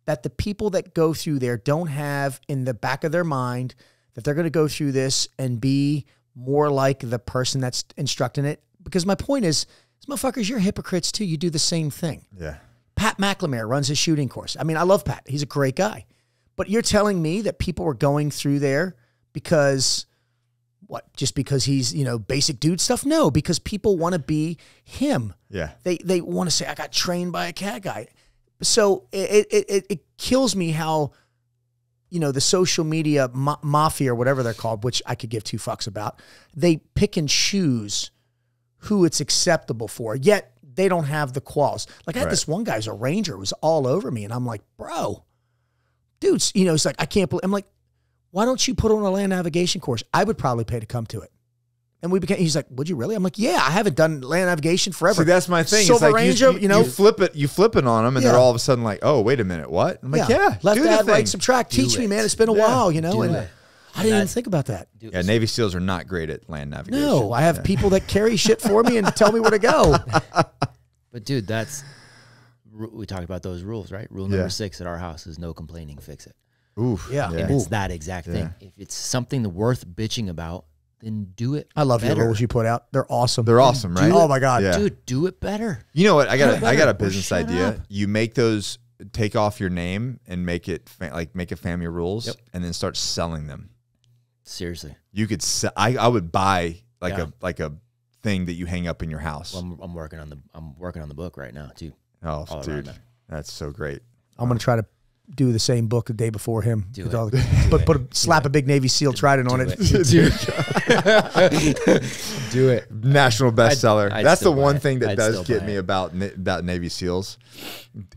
that the people that go through there don't have in the back of their mind that they're going to go through this and be more like the person that's instructing it? Because my point is, motherfuckers, you're hypocrites too. You do the same thing. Yeah. Pat McLemore runs his shooting course. I mean, I love Pat. He's a great guy. But you're telling me that people are going through there because, what, just because he's, you know, basic dude stuff? No, because people want to be him. Yeah. They want to say, I got trained by a cat guy. So it kills me how, you know, the social media mafia or whatever they're called, which I could give 2 fucks about, they pick and choose who it's acceptable for, yet they don't have the quals. Like, I had this one guy's a ranger, was all over me, and I'm like, bro, dudes, you know, it's like, I can't believe, I'm like, why don't you put on a land navigation course? I would probably pay to come to it. And he's like, would you really? I'm like, yeah, I haven't done land navigation forever. See, that's my thing. Silver it's like Ranger, you flip it on them, and they're all of a sudden like, oh, wait a minute, what? I'm like, yeah, left do the add, thing. right, subtract. Teach me, man. It's been a while, and Do and it. I didn't even think about that. Yeah, Navy SEALs are not great at land navigation. No, I have people that carry shit for me and tell me where to go. But dude, we talked about those rules, right? Rule number 6 at our house is no complaining, fix it. Oof. Yeah. And it's that exact thing. If it's something worth bitching about, then do it. I love better. your rules you put out. They're awesome. They're awesome, right? Oh my God. Yeah. Dude, do it better. You know what? I got a business shut idea. up. You make those, take off your name and make it make it family rules, and then start selling them. Seriously. You could sell. I would buy like Yeah. a thing that you hang up in your house. Well, I'm working on the book right now too. Oh, all dude, around that. that's so great. I'm going to try to do the same book the day before him. Do With it. all the- slap a big Navy SEAL trident on it. Do it. National bestseller. I'd That's the still buy one it. thing that I'd does still get buy me it. about Navy SEALs.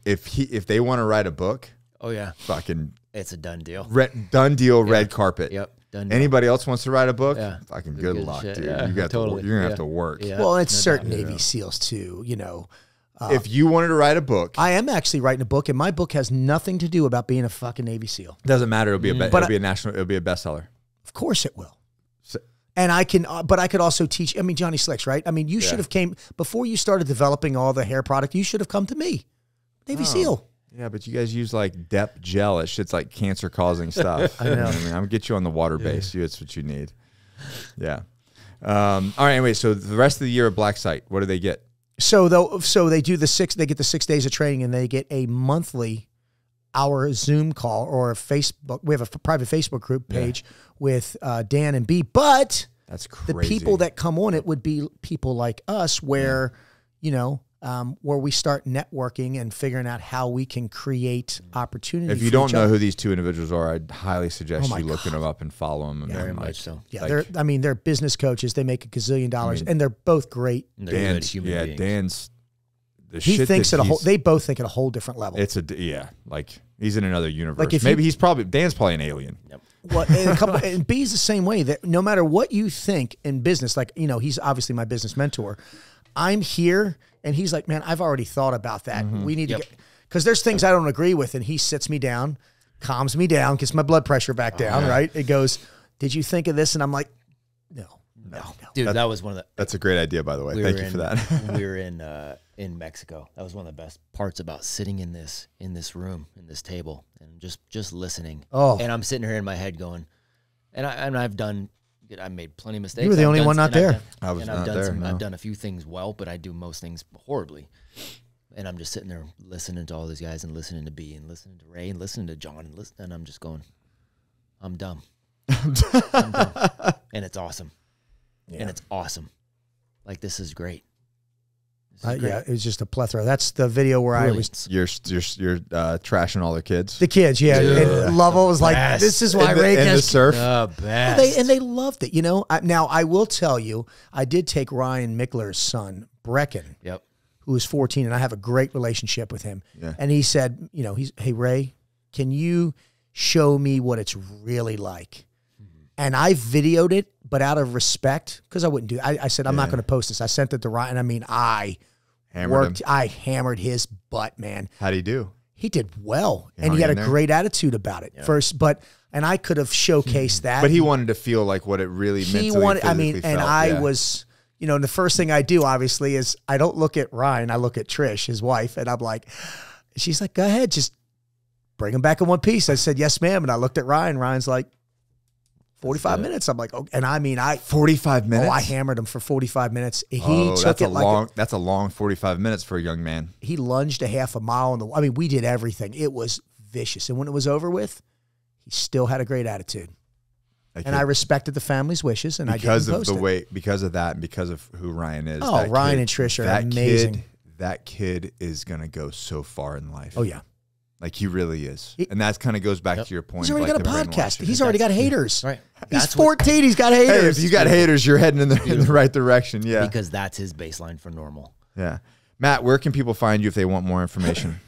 If they want to write a book, Oh yeah. fucking It's a done deal. done deal, red carpet. Yep. Done deal. Anybody else wants to write a book? Yeah. Fucking Good good luck, shit. dude. Yeah, You got totally. you're gonna have Yeah. to work. Yeah. Well, it's No certain doubt. Navy SEALs too, If you wanted to write a book, I am actually writing a book, and my book has nothing to do about being a fucking Navy SEAL. doesn't matter. It'll be Mm. it'll be a national. It'll be a bestseller. Of course it will. So- And I can, but I could also teach. I mean, Johnny Slicks, right? I mean, you should have came before you started developing all the hair product. You should have come to me, Navy SEAL. Yeah, but you guys use like Dep gel. That shit's like cancer causing stuff. I know. I mean, I'm gonna get you on the water base. That's what you need. Yeah. All right. Anyway, so the rest of the year of Black Site, what do they get? So they do they get the 6 days of training, and they get a monthly hour Zoom call or a Facebook. We have a private Facebook group page with Dan and B, but That's crazy. the people that come on it would be people like us, where where we start networking and figuring out how we can create opportunity. If you for don't each know other. who these two individuals are, I'd highly suggest Oh my you looking them up and follow them. Very much so. Yeah, like, they're business coaches. They make $1 gazillion, and they're both great. They're good Dan's, human beings. Dan's. The He shit thinks that at a whole. he's- They both think at a whole different level. It's like he's in another universe. Like if Maybe you- he's Dan's probably an alien. Well, and B's the same way. That no matter what you think in business, like he's obviously my business mentor. I'm here, and he's like, man, I've already thought about that. We need to get, because there's things I don't agree with, and he sits me down, calms me down, gets my blood pressure back down. Right? It goes, did you think of this? And I'm like, no. Dude, that was one of the. That's a great idea, by the way. Thank you for that. When we were in Mexico. That was one of the best parts about sitting in this room, in this table, and just listening. Oh. And I'm sitting here in my head going, I made plenty of mistakes. You were the only one not there. I was not there, no. I've done a few things well, but I do most things horribly. And I'm just sitting there listening to all these guys and listening to B and listening to Ray and listening to John and I'm just going, I'm dumb. I'm dumb. And it's awesome. Yeah. And it's awesome. Like, this is great. This is Yeah, great. it was just a plethora. That's the video where I was. Brilliant. You're trashing all their kids. The kids, yeah. And Lovell was like, Best. this is why and the, Ray and the has surf. The best. They loved it, Now, I will tell you, I did take Ryan Mickler's son, Brecken, Yep. who was 14, and I have a great relationship with him. Yeah. And he said, hey, Ray, can you show me what it's really like? And I videoed it, but out of respect, because I wouldn't do it. I said, I'm not going to post this. I sent it to Ryan. I mean, I hammered his butt, man. How'd he do? He did well, You and he hung had a in there? great attitude about it. First, and I could have showcased that. But he wanted to feel like what it really meant. He wanted. I mean, and I was, and the first thing I do, obviously, is I don't look at Ryan. I look at Trish, his wife, and I'm like, she's like, go ahead, just bring him back in one piece. I said, yes, ma'am. And I looked at Ryan. Ryan's like, 45 minutes. I'm like, oh, and I mean, 45 minutes. Oh, I hammered him for 45 minutes. He took that's it a like long. That's a long 45 minutes for a young man. he lunged a half a mile. I mean, we did everything. It was vicious. And when it was over with, he still had a great attitude. And I respected the family's wishes, and because I didn't of post the it. way, because of that, and because of who Ryan is. Oh, Ryan and Trish are amazing. That kid is gonna go so far in life. Oh yeah, like he really is, and that kind of goes back to your point. he's already of, like, got a the podcast. brainwashing. He's already got haters. Right. He's That's what- 14. He's got Hey, haters. if you got haters, you're heading in the right direction. Yeah, Because that's his baseline for normal. yeah. Matt, where can people find you if they want more information?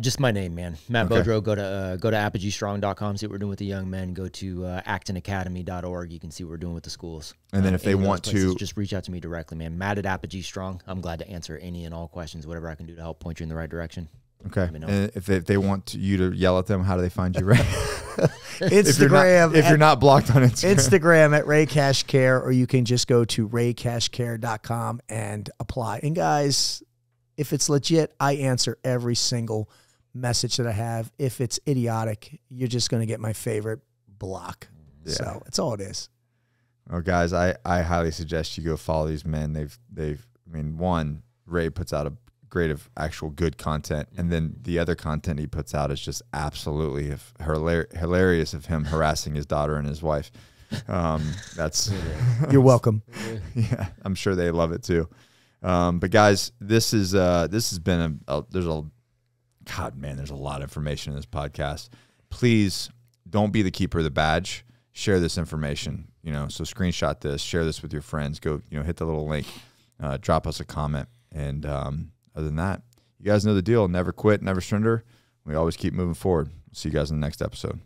Just my name, man. Matt Beaudreau. Go to apogeestrong.com. See what we're doing with the young men. Go to actonacademy.org. You can see what we're doing with the schools. And then if they want to, just reach out to me directly, man. Matt at Apogee Strong. I'm glad to answer any and all questions, whatever I can do to help point you in the right direction. Okay. And if they want you to yell at them, how do they find you? Right? Instagram. If you're not blocked on Instagram. Instagram at Ray Cash Care, or you can just go to raycashcare.com and apply. And guys, if it's legit, I answer every single message that I have. If it's idiotic, you're just going to get my favorite block. Yeah. So that's all it is. Well, guys, I highly suggest you go follow these men. I mean, one, Ray puts out a great of actual good content, and then the other content he puts out is just absolutely hilarious of him harassing his daughter and his wife. That's you're welcome. Yeah, I'm sure they love it too. But guys, this has been there's a lot of information in this podcast. Please don't be the keeper of the badge. Share this information, so screenshot this, share this with your friends, go, hit the little link, drop us a comment. And, other than that, you guys know the deal. Never quit, never surrender. We always keep moving forward. See you guys in the next episode.